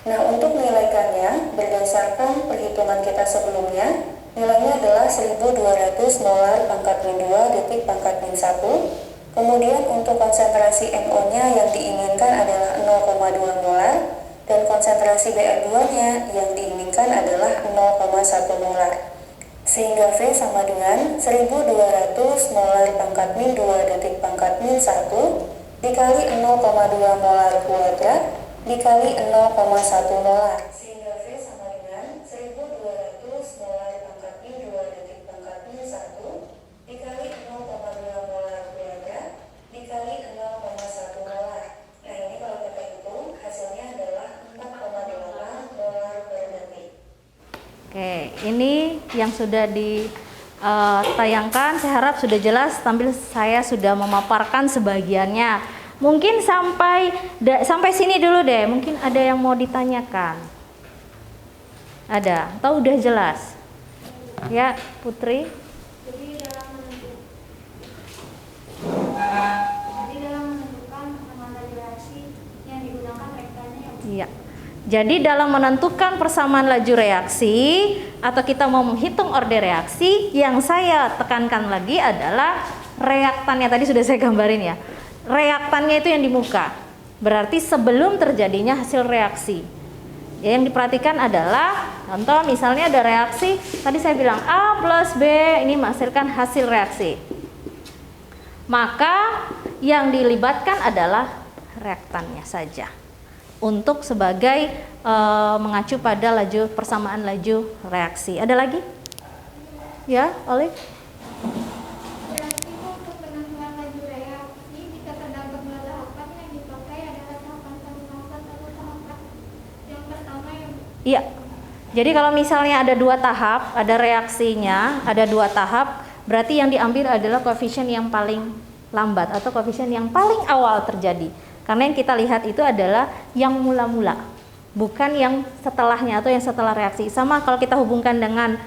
Nah, untuk nilai K-nya berdasarkan perhitungan kita sebelumnya, nilainya adalah 1200 molar pangkat min 2 detik pangkat min 1. Kemudian untuk konsentrasi NO-nya yang diinginkan adalah 0,2 molar dan konsentrasi Br2-nya yang diinginkan adalah 0,1 molar. Sehingga V sama dengan 1200 molar pangkat min 2 detik pangkat min 1 dikali 0,2 molar kuadrat dikali 0,1 molar. Sehingga V sama dengan 1200 molar pangkat min 2 detik pangkat min 1 dikali 0,2 molar kuadrat dikali 0,1 molar. Nah, ini kalau kita hitung hasilnya adalah 4,8 molar per detik. Oke, ini yang sudah ditayangkan, saya harap sudah jelas, sambil saya sudah memaparkan sebagiannya. Mungkin sampai sini dulu deh, mungkin ada yang mau ditanyakan. Ada, atau udah jelas? Ya, Putri. Jadi dalam menentukan persamaan laju reaksi yang digunakan rektanya yang Iya. Jadi dalam menentukan persamaan laju reaksi atau kita mau menghitung orde reaksi, yang saya tekankan lagi adalah reaktannya. Tadi sudah saya gambarin ya. Reaktannya itu yang di muka. Berarti sebelum terjadinya hasil reaksi. Yang diperhatikan adalah contoh misalnya ada reaksi, tadi saya bilang A plus B ini menghasilkan hasil reaksi. Maka yang dilibatkan adalah reaktannya saja. Untuk sebagai mengacu pada laju persamaan laju reaksi. Ada lagi? Ya, Olive? Berarti untuk penentuan laju reaksi jika terdapat dua tahapan yang dipakai adalah tahapan 1 atau tahapan yang pertama yang Iya. Jadi kalau misalnya ada 2 tahap, ada reaksinya, ada 2 tahap, berarti yang diambil adalah koefisien yang paling lambat atau koefisien yang paling awal terjadi. Karena yang kita lihat itu adalah yang mula-mula, bukan yang setelahnya atau yang setelah reaksi. Sama kalau kita hubungkan dengan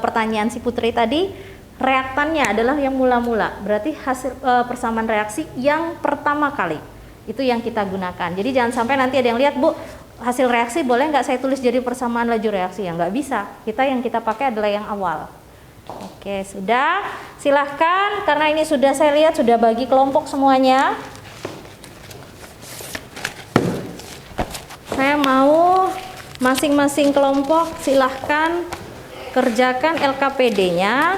pertanyaan si Putri tadi, reaktannya adalah yang mula-mula, berarti hasil persamaan reaksi yang pertama kali. Itu yang kita gunakan. Jadi jangan sampai nanti ada yang lihat, Bu, hasil reaksi boleh nggak saya tulis jadi persamaan laju reaksi? Ya nggak bisa. Yang kita pakai adalah yang awal. Oke, sudah. Silahkan, karena ini sudah saya lihat sudah bagi kelompok semuanya. Saya mau masing-masing kelompok silahkan kerjakan LKPD-nya.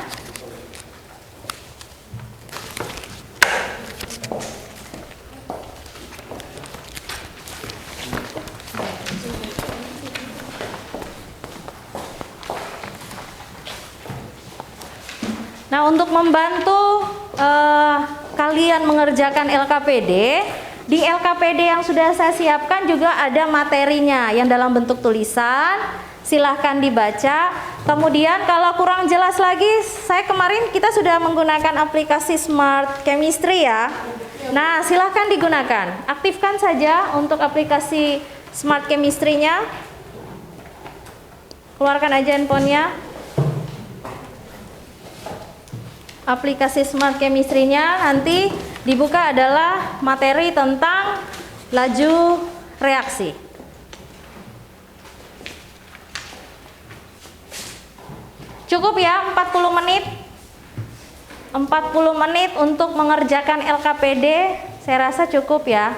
Nah, untuk membantu kalian mengerjakan LKPD, di LKPD yang sudah saya siapkan juga ada materinya yang dalam bentuk tulisan. Silahkan dibaca. Kemudian kalau kurang jelas lagi, kemarin kita sudah menggunakan aplikasi Smart Chemistry ya. Nah, silahkan digunakan. Aktifkan saja untuk aplikasi Smart Chemistry-nya. Keluarkan aja handphonenya. Aplikasi Smart Chemistry-nya nanti dibuka adalah materi tentang laju reaksi. Cukup ya 40 menit. 40 menit untuk mengerjakan LKPD, saya rasa cukup ya.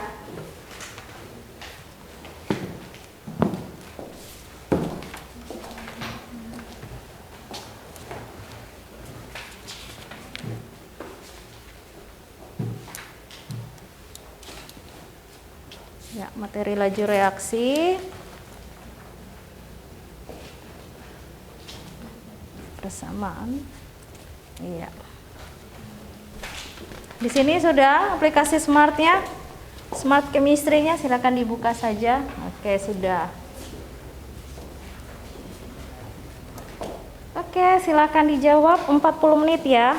Ya, materi laju reaksi. Persamaan. Iya. Di sini sudah aplikasi Smart-nya. Smart Chemistry-nya silakan dibuka saja. Oke, sudah. Oke, silakan dijawab 40 menit ya.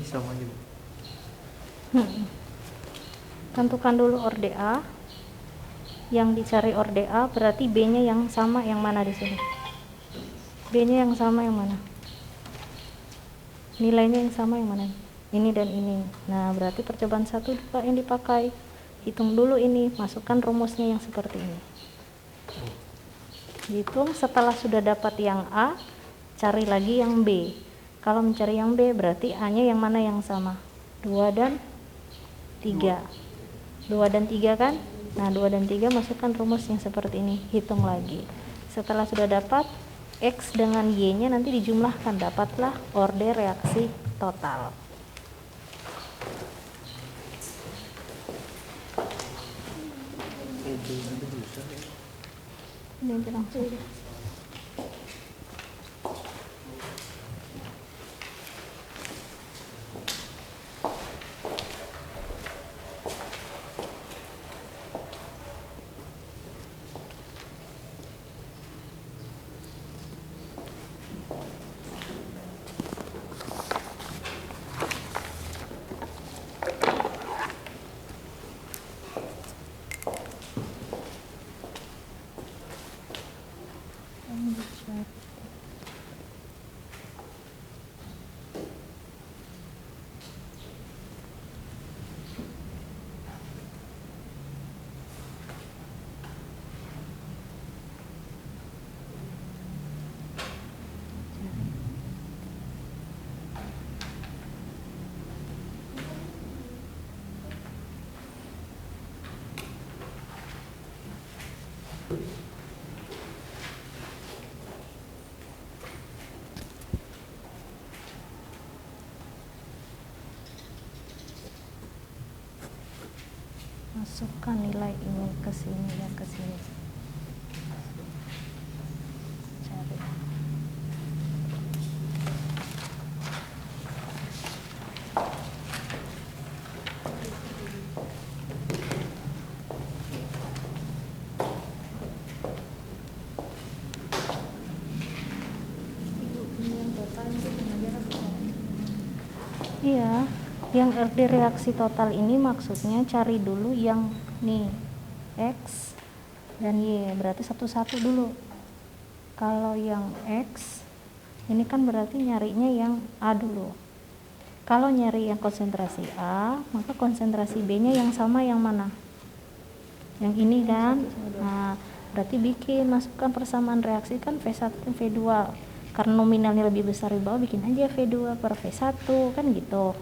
Sama juga. Tentukan dulu orde A. Yang dicari orde A berarti B-nya yang sama yang mana di sini? B-nya yang sama yang mana? Nilainya yang sama yang mana? Ini dan ini. Nah, berarti percobaan 1 yang dipakai. Hitung dulu ini, masukkan rumusnya yang seperti ini. Hitung, setelah sudah dapat yang A, cari lagi yang B. Kalau mencari yang B berarti A-nya yang mana yang sama? 2 dan 3. 2 dan 3 kan? Nah, 2 dan 3 masukkan rumus yang seperti ini. Hitung lagi. Setelah sudah dapat X dengan Y-nya nanti dijumlahkan. Dapatlah orde reaksi total. Ini langsung. Masukkan nilai ini ke sini dan ke sini. Cari. Iya, yang RD reaksi total ini maksudnya cari dulu yang nih X dan Y, berarti satu-satu dulu. Kalau yang X ini kan berarti nyarinya yang A dulu. Kalau nyari yang konsentrasi A, maka konsentrasi B-nya yang sama yang mana? Yang ini kan? Nah, berarti masukkan persamaan reaksi kan V1 V2. Karena nominalnya lebih besar di bawah, bikin aja V2 per V1 kan gitu.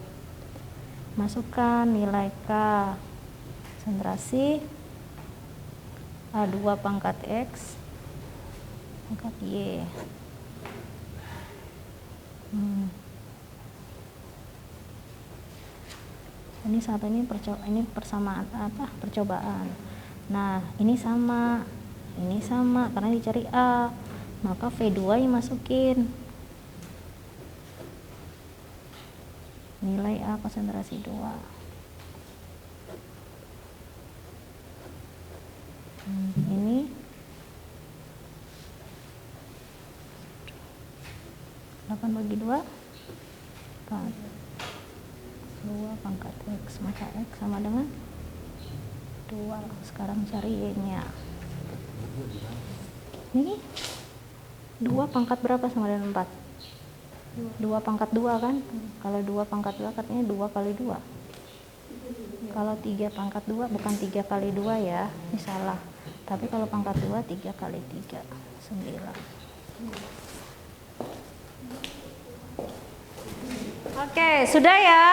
Masukkan nilai K konsentrasi A2 pangkat X pangkat Y. Ini satu ini persamaan percobaan. Nah, ini sama karena dicari A. Maka V2 yang masukin nilai A konsentrasi 2. Ini 8 bagi 2 4. 2 pangkat X, maka X sama dengan 2. Sekarang cari Y-nya. Ini 2 pangkat berapa sama dengan 4? 2 pangkat 2 kan? Kalau 2 pangkat 2 katanya 2 kali 2. Kalau 3 pangkat 2 bukan 3 kali 2 ya, ini salah. Tapi kalau pangkat 2 3 kali 3 9. Oke, sudah ya.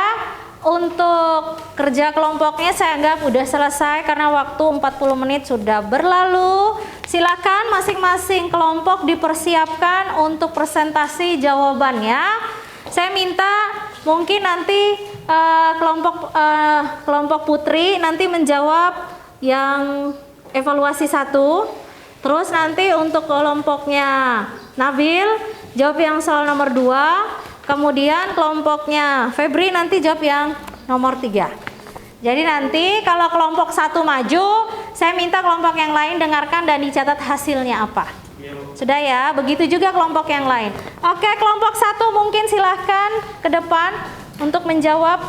Untuk kerja kelompoknya saya anggap udah selesai karena waktu 40 menit sudah berlalu. Silakan masing-masing kelompok dipersiapkan untuk presentasi jawabannya. Saya minta mungkin nanti kelompok Putri nanti menjawab yang evaluasi 1. Terus nanti untuk kelompoknya Nabil jawab yang soal nomor 2. Kemudian kelompoknya Febri nanti jawab yang nomor 3. Jadi nanti kalau kelompok 1 maju, saya minta kelompok yang lain dengarkan dan dicatat hasilnya apa. Sudah ya, begitu juga kelompok yang lain. Oke, kelompok 1 mungkin silahkan ke depan untuk menjawab.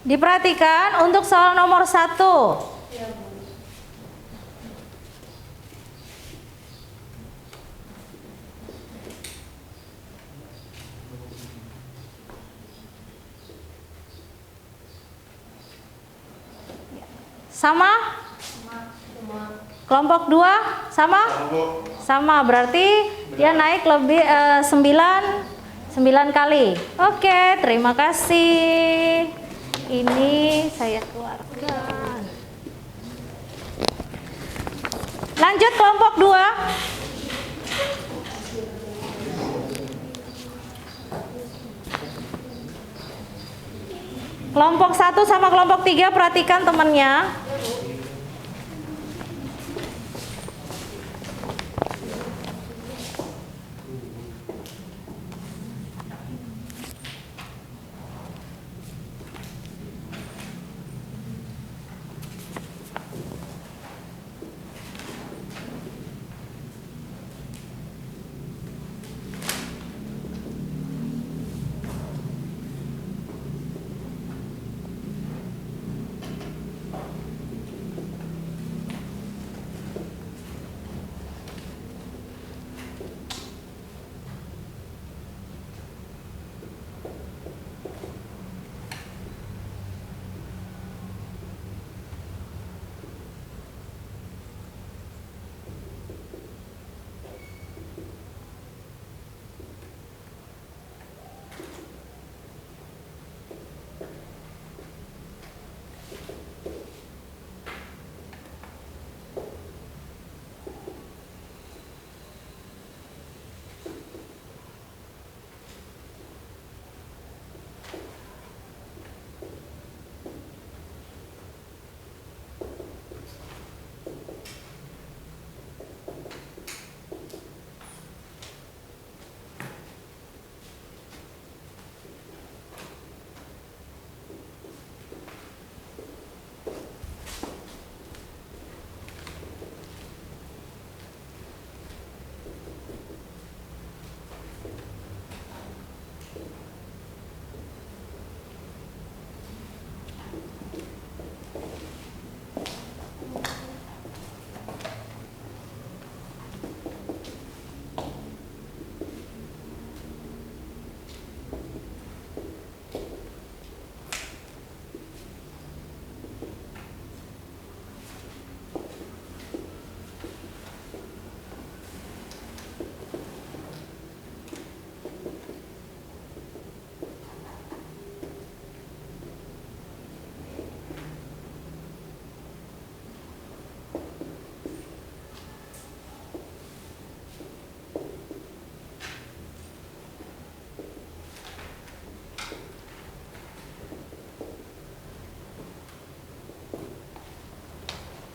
Diperhatikan untuk soal nomor 1. Sama? Kelompok 2 sama? Sama, berarti dia naik lebih 9 kali. Oke, terima kasih. Ini saya keluarkan. Lanjut kelompok 2. Kelompok 1 sama kelompok 3 perhatikan temannya.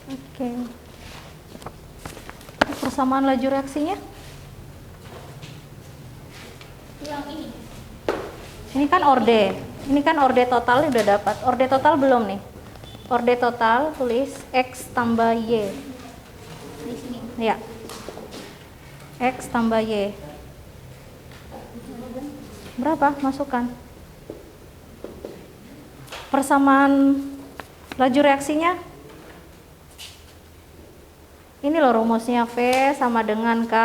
Oke. Persamaan laju reaksinya? Yang ini. Ini kan orde. Ini kan orde total udah dapat. Orde total belum nih? Orde total tulis X tambah Y. Di sini. Ya. X tambah Y. Berapa? Masukkan. Persamaan laju reaksinya? Ini loh rumusnya, V sama dengan K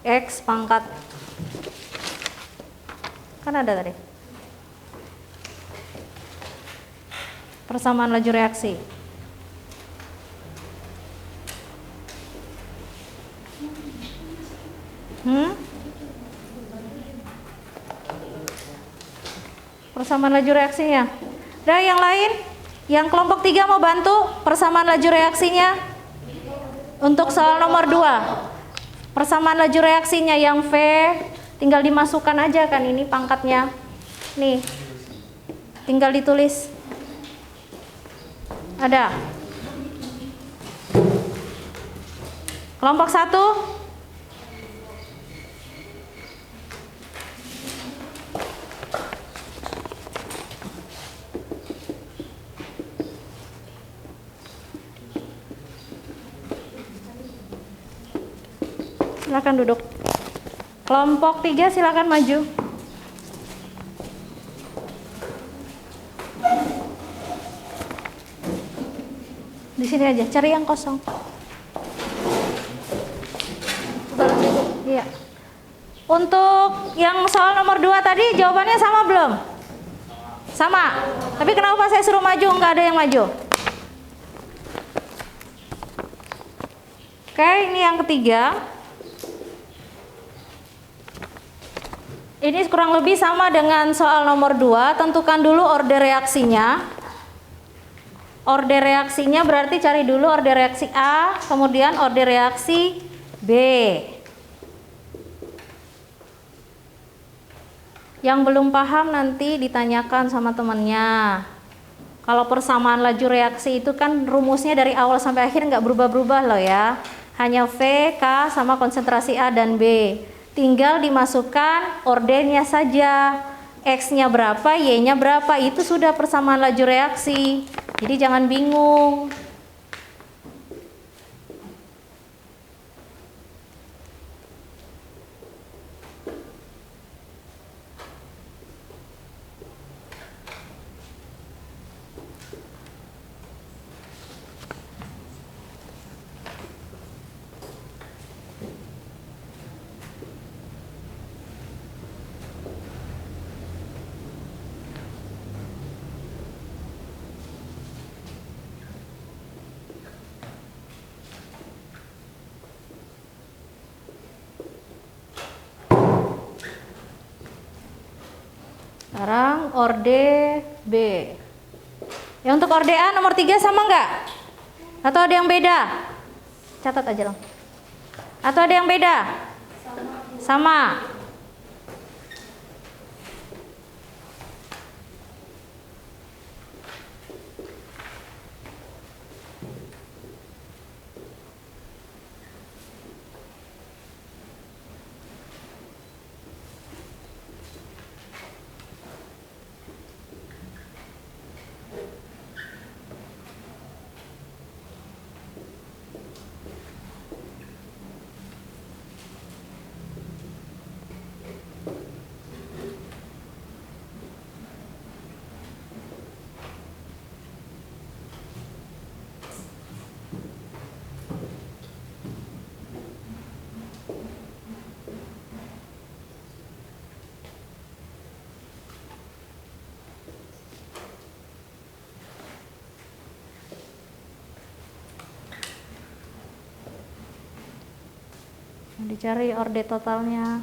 X pangkat. Kan ada tadi. Persamaan laju reaksi. Persamaan laju reaksinya. Udah, yang lain? Yang kelompok 3 mau bantu persamaan laju reaksinya? Untuk soal nomor 2. Persamaan laju reaksinya yang V tinggal dimasukkan aja kan ini pangkatnya. Nih. Tinggal ditulis. Ada. Kelompok 1. Silakan duduk. Kelompok 3 silakan maju. Di sini aja, cari yang kosong. Iya. Untuk yang soal nomor 2 tadi jawabannya sama belum? Sama. Tapi kenapa saya suruh maju, nggak ada yang maju? Oke, ini yang ketiga. Ini kurang lebih sama dengan soal nomor 2. Tentukan dulu orde reaksinya. Orde reaksinya berarti cari dulu orde reaksi A, kemudian orde reaksi B. Yang belum paham nanti ditanyakan sama temannya. Kalau persamaan laju reaksi itu kan rumusnya dari awal sampai akhir nggak berubah-berubah loh ya. Hanya V, K sama konsentrasi A dan B. Tinggal dimasukkan ordenya saja. X-nya berapa, Y-nya berapa, itu sudah persamaan laju reaksi. Jadi jangan bingung. Sekarang orde B. Ya, untuk orde A nomor 3 sama nggak? Atau ada yang beda? Catat aja dong. Atau ada yang beda? Sama. Dicari orde totalnya.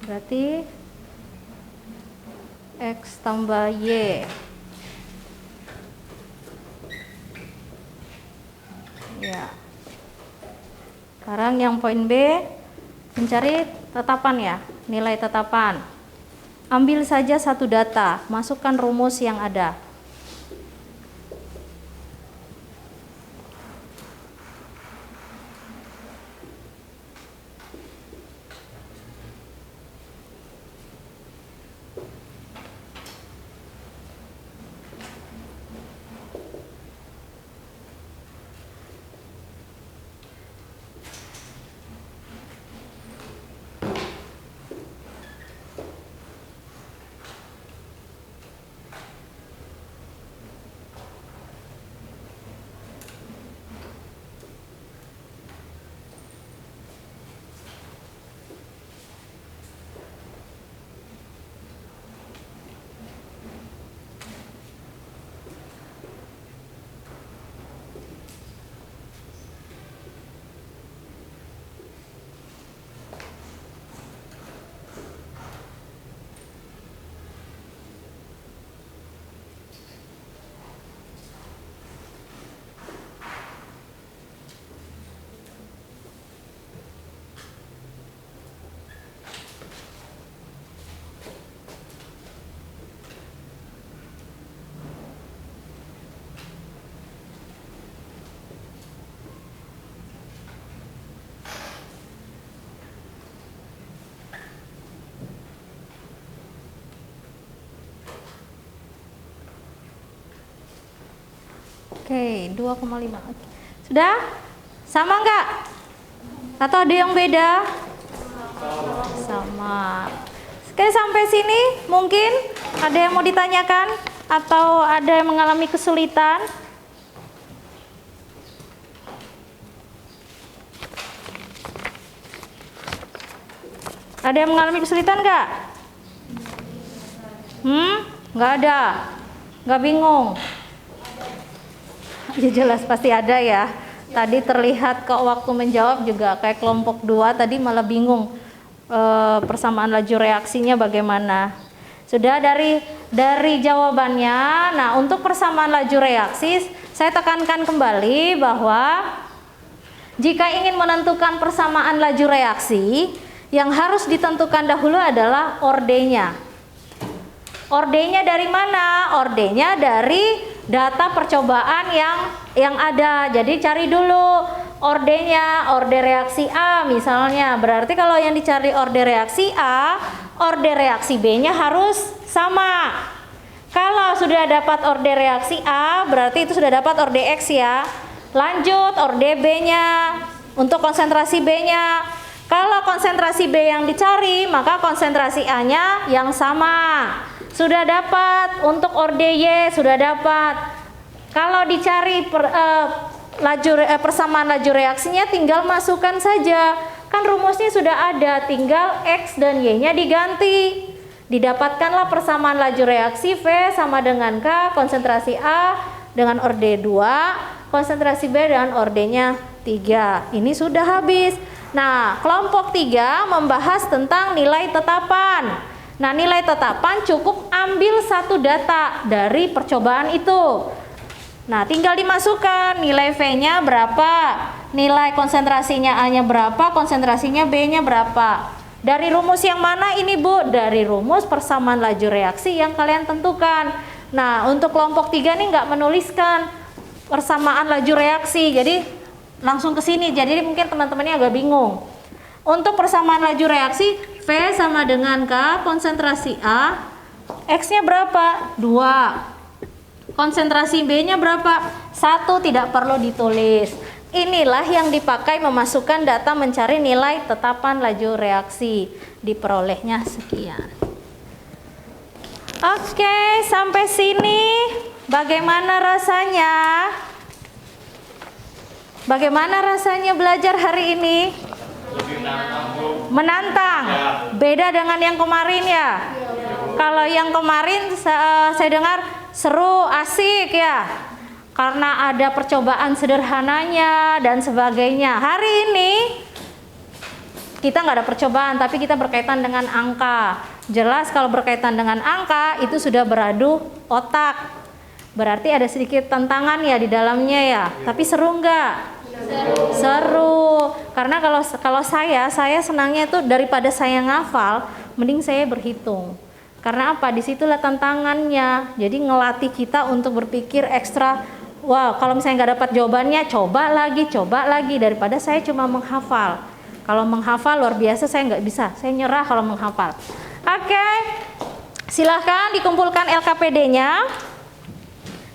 Berarti X tambah Y. Ya. Sekarang yang poin B, mencari tetapan ya, nilai tetapan. Ambil saja satu data, masukkan rumus yang ada. Oke, 2,5. Sudah? Sama nggak? Atau ada yang beda? Sama. Oke, sampai sini mungkin ada yang mau ditanyakan atau ada yang mengalami kesulitan? Ada yang mengalami kesulitan nggak? Nggak ada? Nggak bingung? Ya jelas pasti ada ya. Tadi terlihat kok waktu menjawab juga kayak kelompok 2 tadi malah bingung persamaan laju reaksinya bagaimana. Sudah dari jawabannya. Nah, untuk persamaan laju reaksi saya tekankan kembali bahwa jika ingin menentukan persamaan laju reaksi, yang harus ditentukan dahulu adalah ordenya. Ordenya dari mana? Ordenya dari data percobaan yang ada. Jadi cari dulu ordenya, orde reaksi A misalnya. Berarti kalau yang dicari orde reaksi A, orde reaksi B-nya harus sama. Kalau sudah dapat orde reaksi A, berarti itu sudah dapat orde X ya. Lanjut orde B-nya untuk konsentrasi B-nya. Kalau konsentrasi B yang dicari, maka konsentrasi A-nya yang sama. Sudah dapat untuk orde Y, sudah dapat. Kalau dicari persamaan laju reaksinya, tinggal masukkan saja. Kan rumusnya sudah ada, tinggal X dan Y-nya diganti. Didapatkanlah persamaan laju reaksi V sama dengan K, konsentrasi A dengan orde 2, konsentrasi B dengan ordenya 3. Ini sudah habis. Nah, kelompok 3 membahas tentang nilai tetapan. Nah, nilai tetapan cukup ambil satu data dari percobaan itu. Nah, tinggal dimasukkan nilai V-nya berapa, nilai konsentrasinya A-nya berapa, konsentrasinya B-nya berapa. Dari rumus yang mana ini, Bu? Dari rumus persamaan laju reaksi yang kalian tentukan. Nah, untuk kelompok 3 ini nggak menuliskan persamaan laju reaksi, jadi langsung ke sini. Jadi mungkin teman-temannya agak bingung. Untuk persamaan laju reaksi, V sama dengan K, konsentrasi A, X-nya berapa? 2. Konsentrasi B-nya berapa? 1, tidak perlu ditulis. Inilah yang dipakai memasukkan data mencari nilai tetapan laju reaksi. Diperolehnya sekian. Oke, sampai sini bagaimana rasanya? Bagaimana rasanya belajar hari ini? Menantang. Beda dengan yang kemarin ya. Kalau yang kemarin saya dengar seru, asik ya. Karena ada percobaan sederhananya dan sebagainya. Hari ini kita nggak ada percobaan, tapi kita berkaitan dengan angka. Jelas kalau berkaitan dengan angka itu sudah beradu otak. Berarti ada sedikit tantangan ya di dalamnya ya. Tapi seru nggak? Seru. Karena kalau saya senangnya itu daripada saya ngafal, mending saya berhitung. Karena apa? Disitulah tantangannya. Jadi ngelatih kita untuk berpikir ekstra. Wow, kalau misalnya nggak dapat jawabannya, coba lagi daripada saya cuma menghafal. Kalau menghafal luar biasa, saya nggak bisa. Saya nyerah kalau menghafal. Oke, silahkan dikumpulkan LKPD-nya.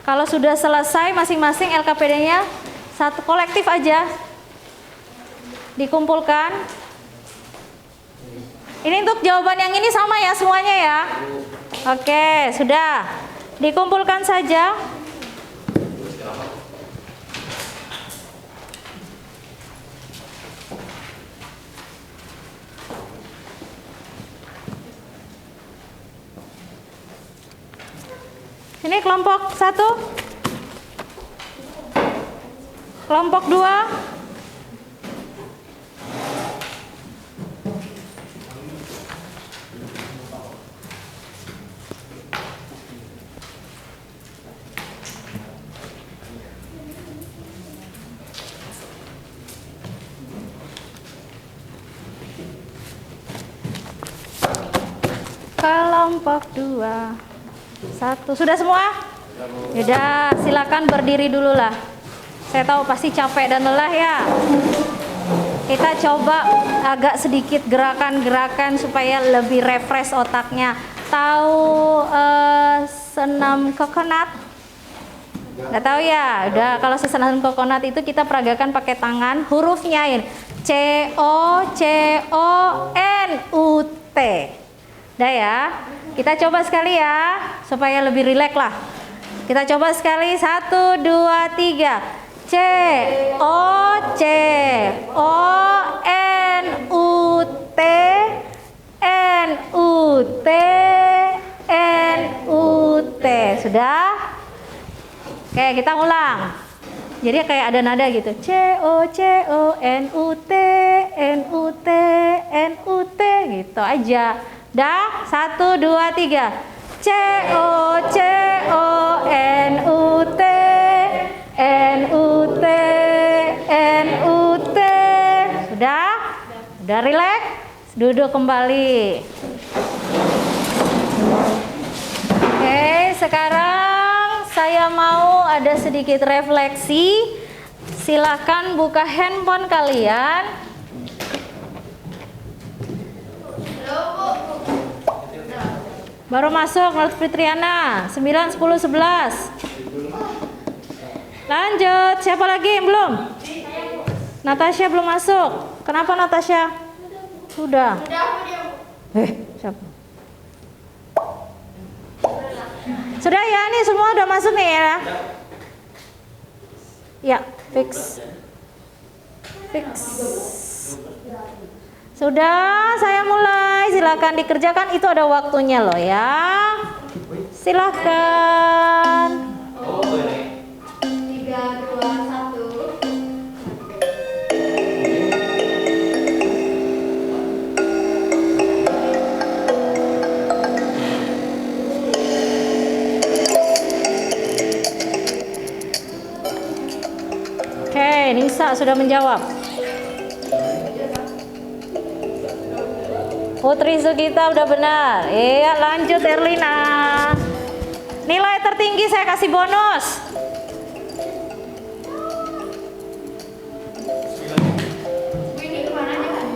Kalau sudah selesai masing-masing LKPD-nya, satu kolektif aja dikumpulkan. Ini untuk jawaban yang ini sama ya semuanya ya. Oke, sudah dikumpulkan saja. Ini kelompok 1, kelompok 2, kelompok 2. 1, sudah semua? Sudah, silakan berdiri dulu lah. Saya tahu pasti capek dan lelah ya. Kita coba agak sedikit gerakan-gerakan supaya lebih refresh otaknya. Tahu senam coconut? Nggak tahu ya. Udah, kalau susunan kokonat itu kita peragakan pakai tangan, hurufnya ini C O N U T. Udah ya. Kita coba sekali ya supaya lebih rileks lah. Kita coba sekali 1 2 3. C O N U T N U T N U T. Sudah? Oke, kita ulang. Jadi kayak ada nada gitu. C O N U T N U T N U T gitu aja. Dah, 1 2 3. C O N U T N U T N U T. Sudah? Udah rileks? Duduk kembali. Oke, sekarang saya mau ada sedikit refleksi. Silakan buka handphone kalian. Baru masuk menurut Fitriana 9, 10, 11. Lanjut, siapa lagi yang belum? Natasha belum masuk. Kenapa Natasha? Sudah. Siapa? Sudah ya, ini semua udah masuk nih ya. Ya, fix. Sudah, saya mulai. Silakan dikerjakan, itu ada waktunya loh ya. Silakan. 3, 2, 1. Oke, Nisa sudah menjawab. Putri Sugita udah benar. Iya, lanjut Erlina. Nilai tertinggi saya kasih bonus. Ini kemana aja kan?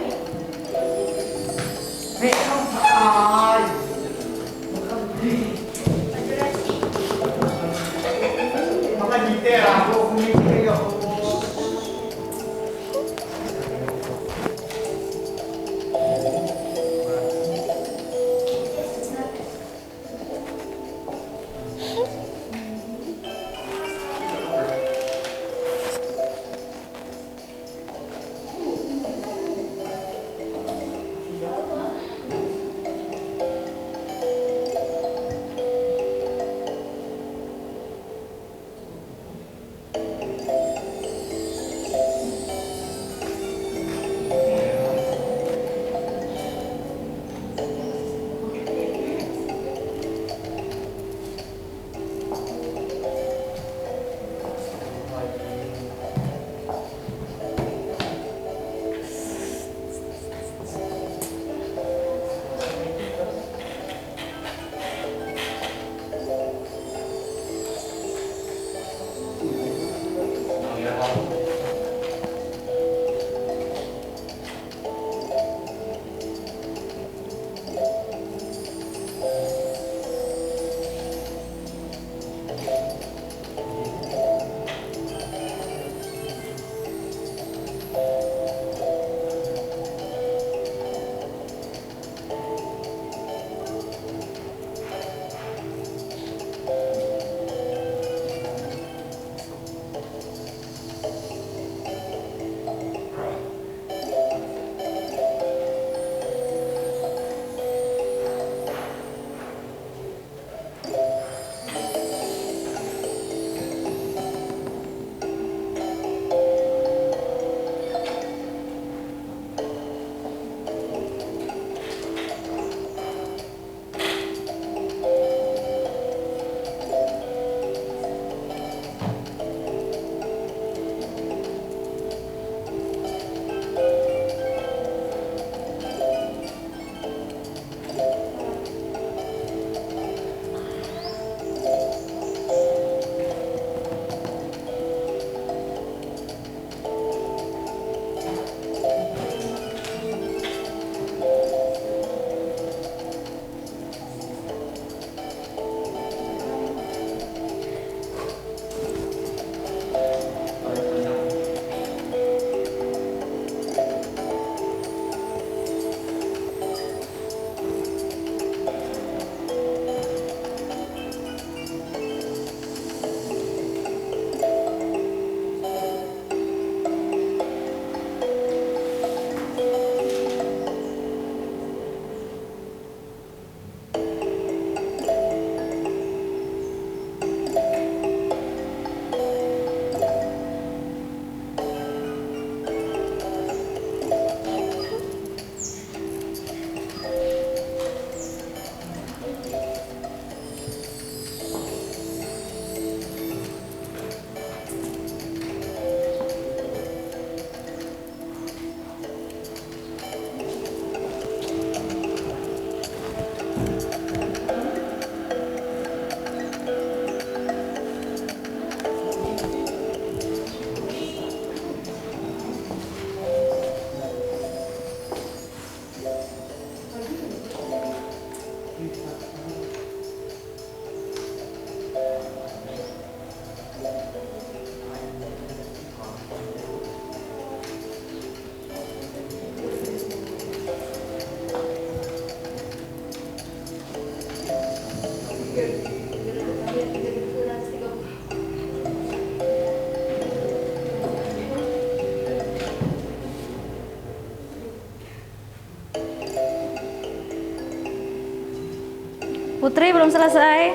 Putri belum selesai.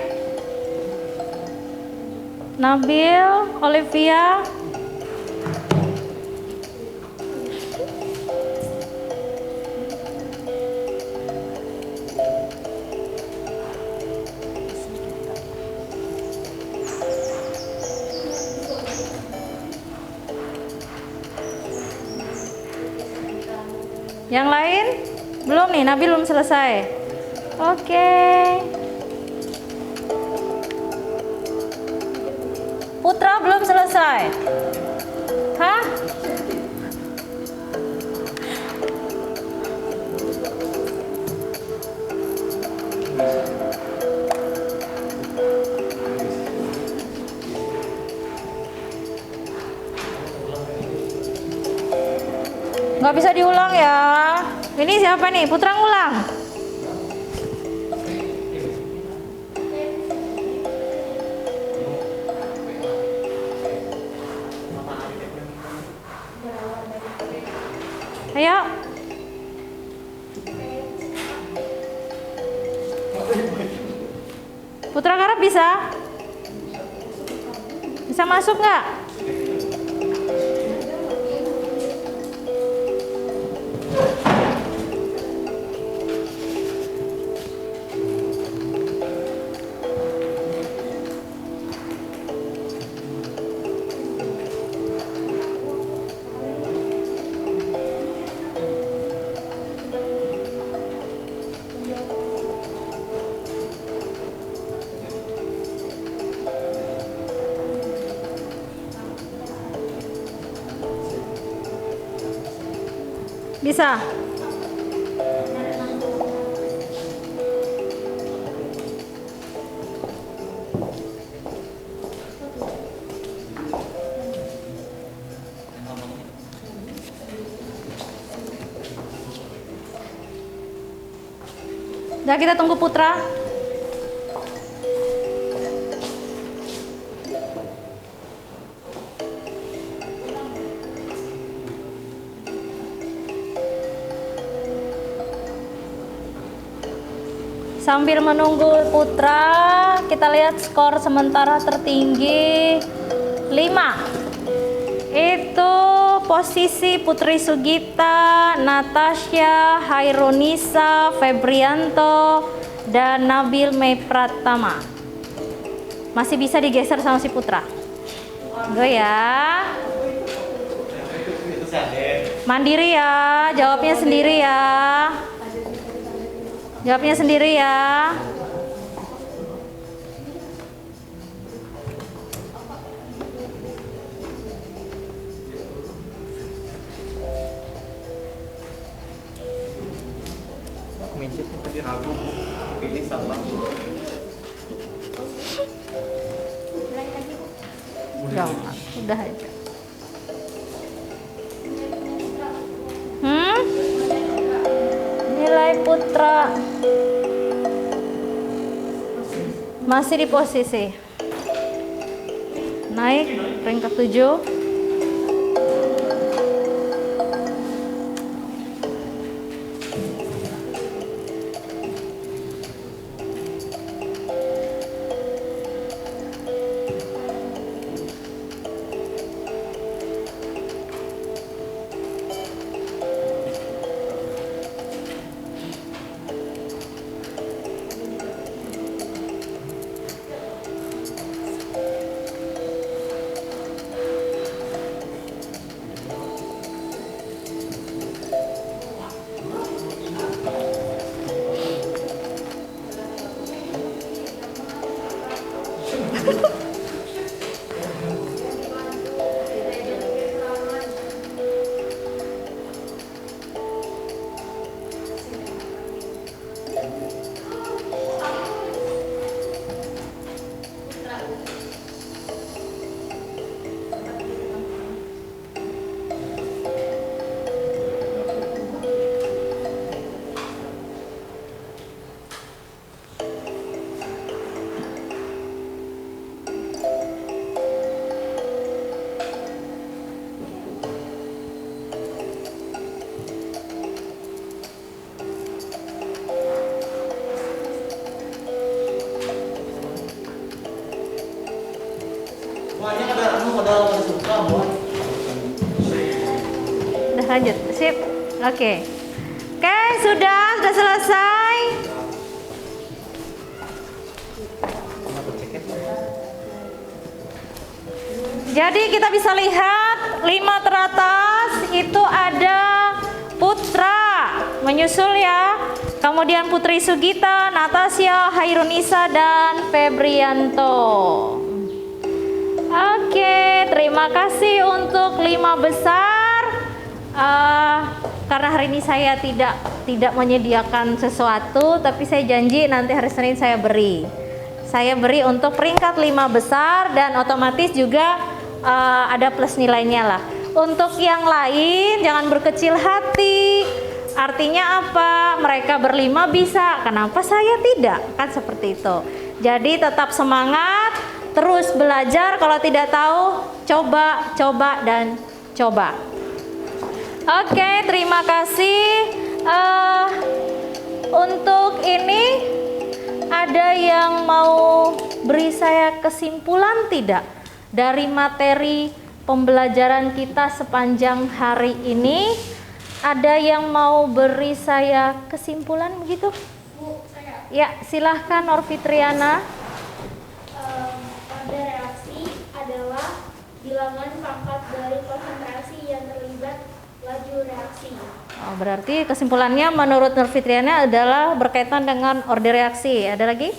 Nabil, Olivia. Yang lain? Belum nih, Nabil belum selesai. Oke. Putra belum selesai. Hah? Nggak bisa diulang ya. Ini siapa nih? Putra ngulang. Ayo. Putra Karab bisa? Bisa masuk nggak? Bisa. Udah, kita tunggu Putra. Sambil menunggu Putra, kita lihat skor sementara tertinggi 5. Itu posisi Putri Sugita, Natasha, Hairunisa, Febrianto, dan Nabil Mei Pratama. Masih bisa digeser sama si Putra. Gue ya. Mandiri ya, jawabnya sendiri ya. Jawabnya sendiri ya. Minjit tadi ragu pilih salah. Udah aja. Nilai Putra masih di posisi naik peringkat 7. Semuanya pada suka buat. Udah lanjut, sip. Oke, sudah selesai. Jadi kita bisa lihat 5 teratas itu ada Putra menyusul ya. Kemudian Putri Sugita, Natasha, Hairunisa dan Febrianto. Oke, terima kasih untuk 5 besar. Karena hari ini saya tidak menyediakan sesuatu, tapi saya janji nanti hari Senin saya beri. Saya beri untuk peringkat 5 besar dan otomatis juga ada plus nilainya lah. Untuk yang lain jangan berkecil hati. Artinya apa? Mereka berlima bisa, kenapa saya tidak? Kan seperti itu. Jadi tetap semangat, terus belajar. Kalau tidak tahu, coba dan coba. Oke, terima kasih. Untuk ini ada yang mau beri saya kesimpulan tidak dari materi pembelajaran kita sepanjang hari ini? Ada yang mau beri saya kesimpulan begitu? Bu, saya. Ya, silahkan Norfitriana. Orde reaksi adalah bilangan pangkat dari konsentrasi yang terlibat laju reaksi. Oh, berarti kesimpulannya menurut Norfitriana adalah berkaitan dengan orde reaksi. Ada lagi?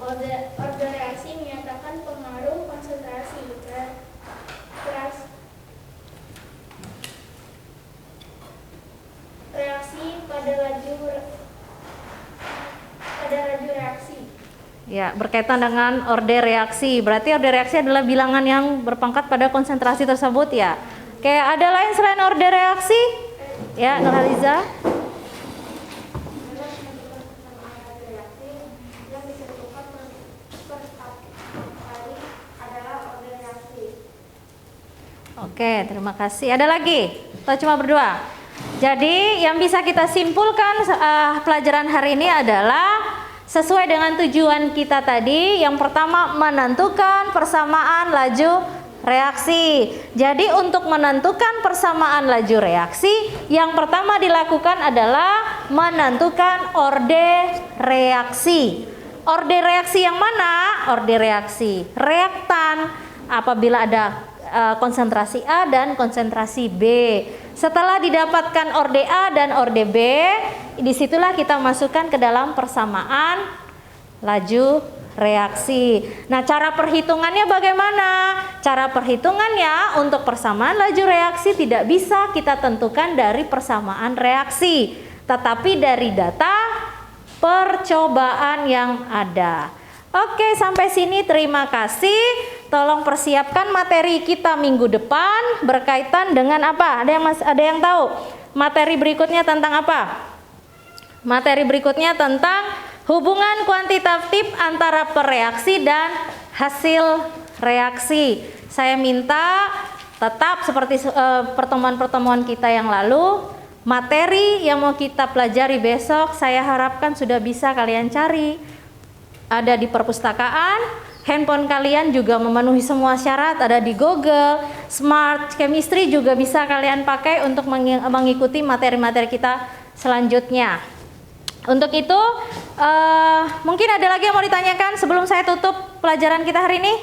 Orde reaksi menyatakan pengaruh konsentrasi reaksi pada laju reaksi. Ya, berkaitan dengan orde reaksi. Berarti orde reaksi adalah bilangan yang berpangkat pada konsentrasi tersebut ya. Oke, ada lain selain orde reaksi? Ya, Nurhaliza. Oke, terima kasih. Ada lagi? Atau cuma berdua? Jadi yang bisa kita simpulkan pelajaran hari ini adalah sesuai dengan tujuan kita tadi. Yang pertama, menentukan persamaan laju reaksi. Jadi untuk menentukan persamaan laju reaksi, yang pertama dilakukan adalah menentukan orde reaksi. Orde reaksi yang mana? Orde reaksi reaktan apabila ada konsentrasi A dan konsentrasi B. Setelah didapatkan orde A dan orde B, disitulah kita masukkan ke dalam persamaan laju reaksi. Nah, cara perhitungannya bagaimana? Cara perhitungannya untuk persamaan laju reaksi tidak bisa kita tentukan dari persamaan reaksi, tetapi dari data percobaan yang ada. Oke, sampai sini terima kasih. Tolong persiapkan materi kita minggu depan berkaitan dengan apa? Ada yang tahu? Materi berikutnya tentang apa? Materi berikutnya tentang hubungan kuantitatif antara pereaksi dan hasil reaksi. Saya minta tetap seperti pertemuan-pertemuan kita yang lalu, materi yang mau kita pelajari besok saya harapkan sudah bisa kalian cari. Ada di perpustakaan, handphone kalian juga memenuhi semua syarat, ada di Google, Smart Chemistry juga bisa kalian pakai untuk mengikuti materi-materi kita selanjutnya. Untuk itu, mungkin ada lagi yang mau ditanyakan sebelum saya tutup pelajaran kita hari ini?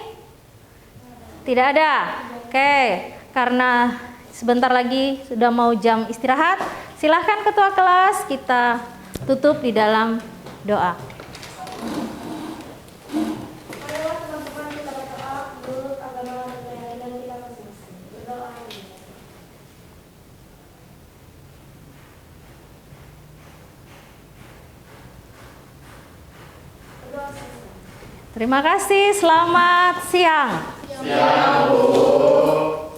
Tidak ada? Oke, karena sebentar lagi sudah mau jam istirahat, silahkan ketua kelas kita tutup di dalam doa. Terima kasih, selamat siang. Siang, Bu.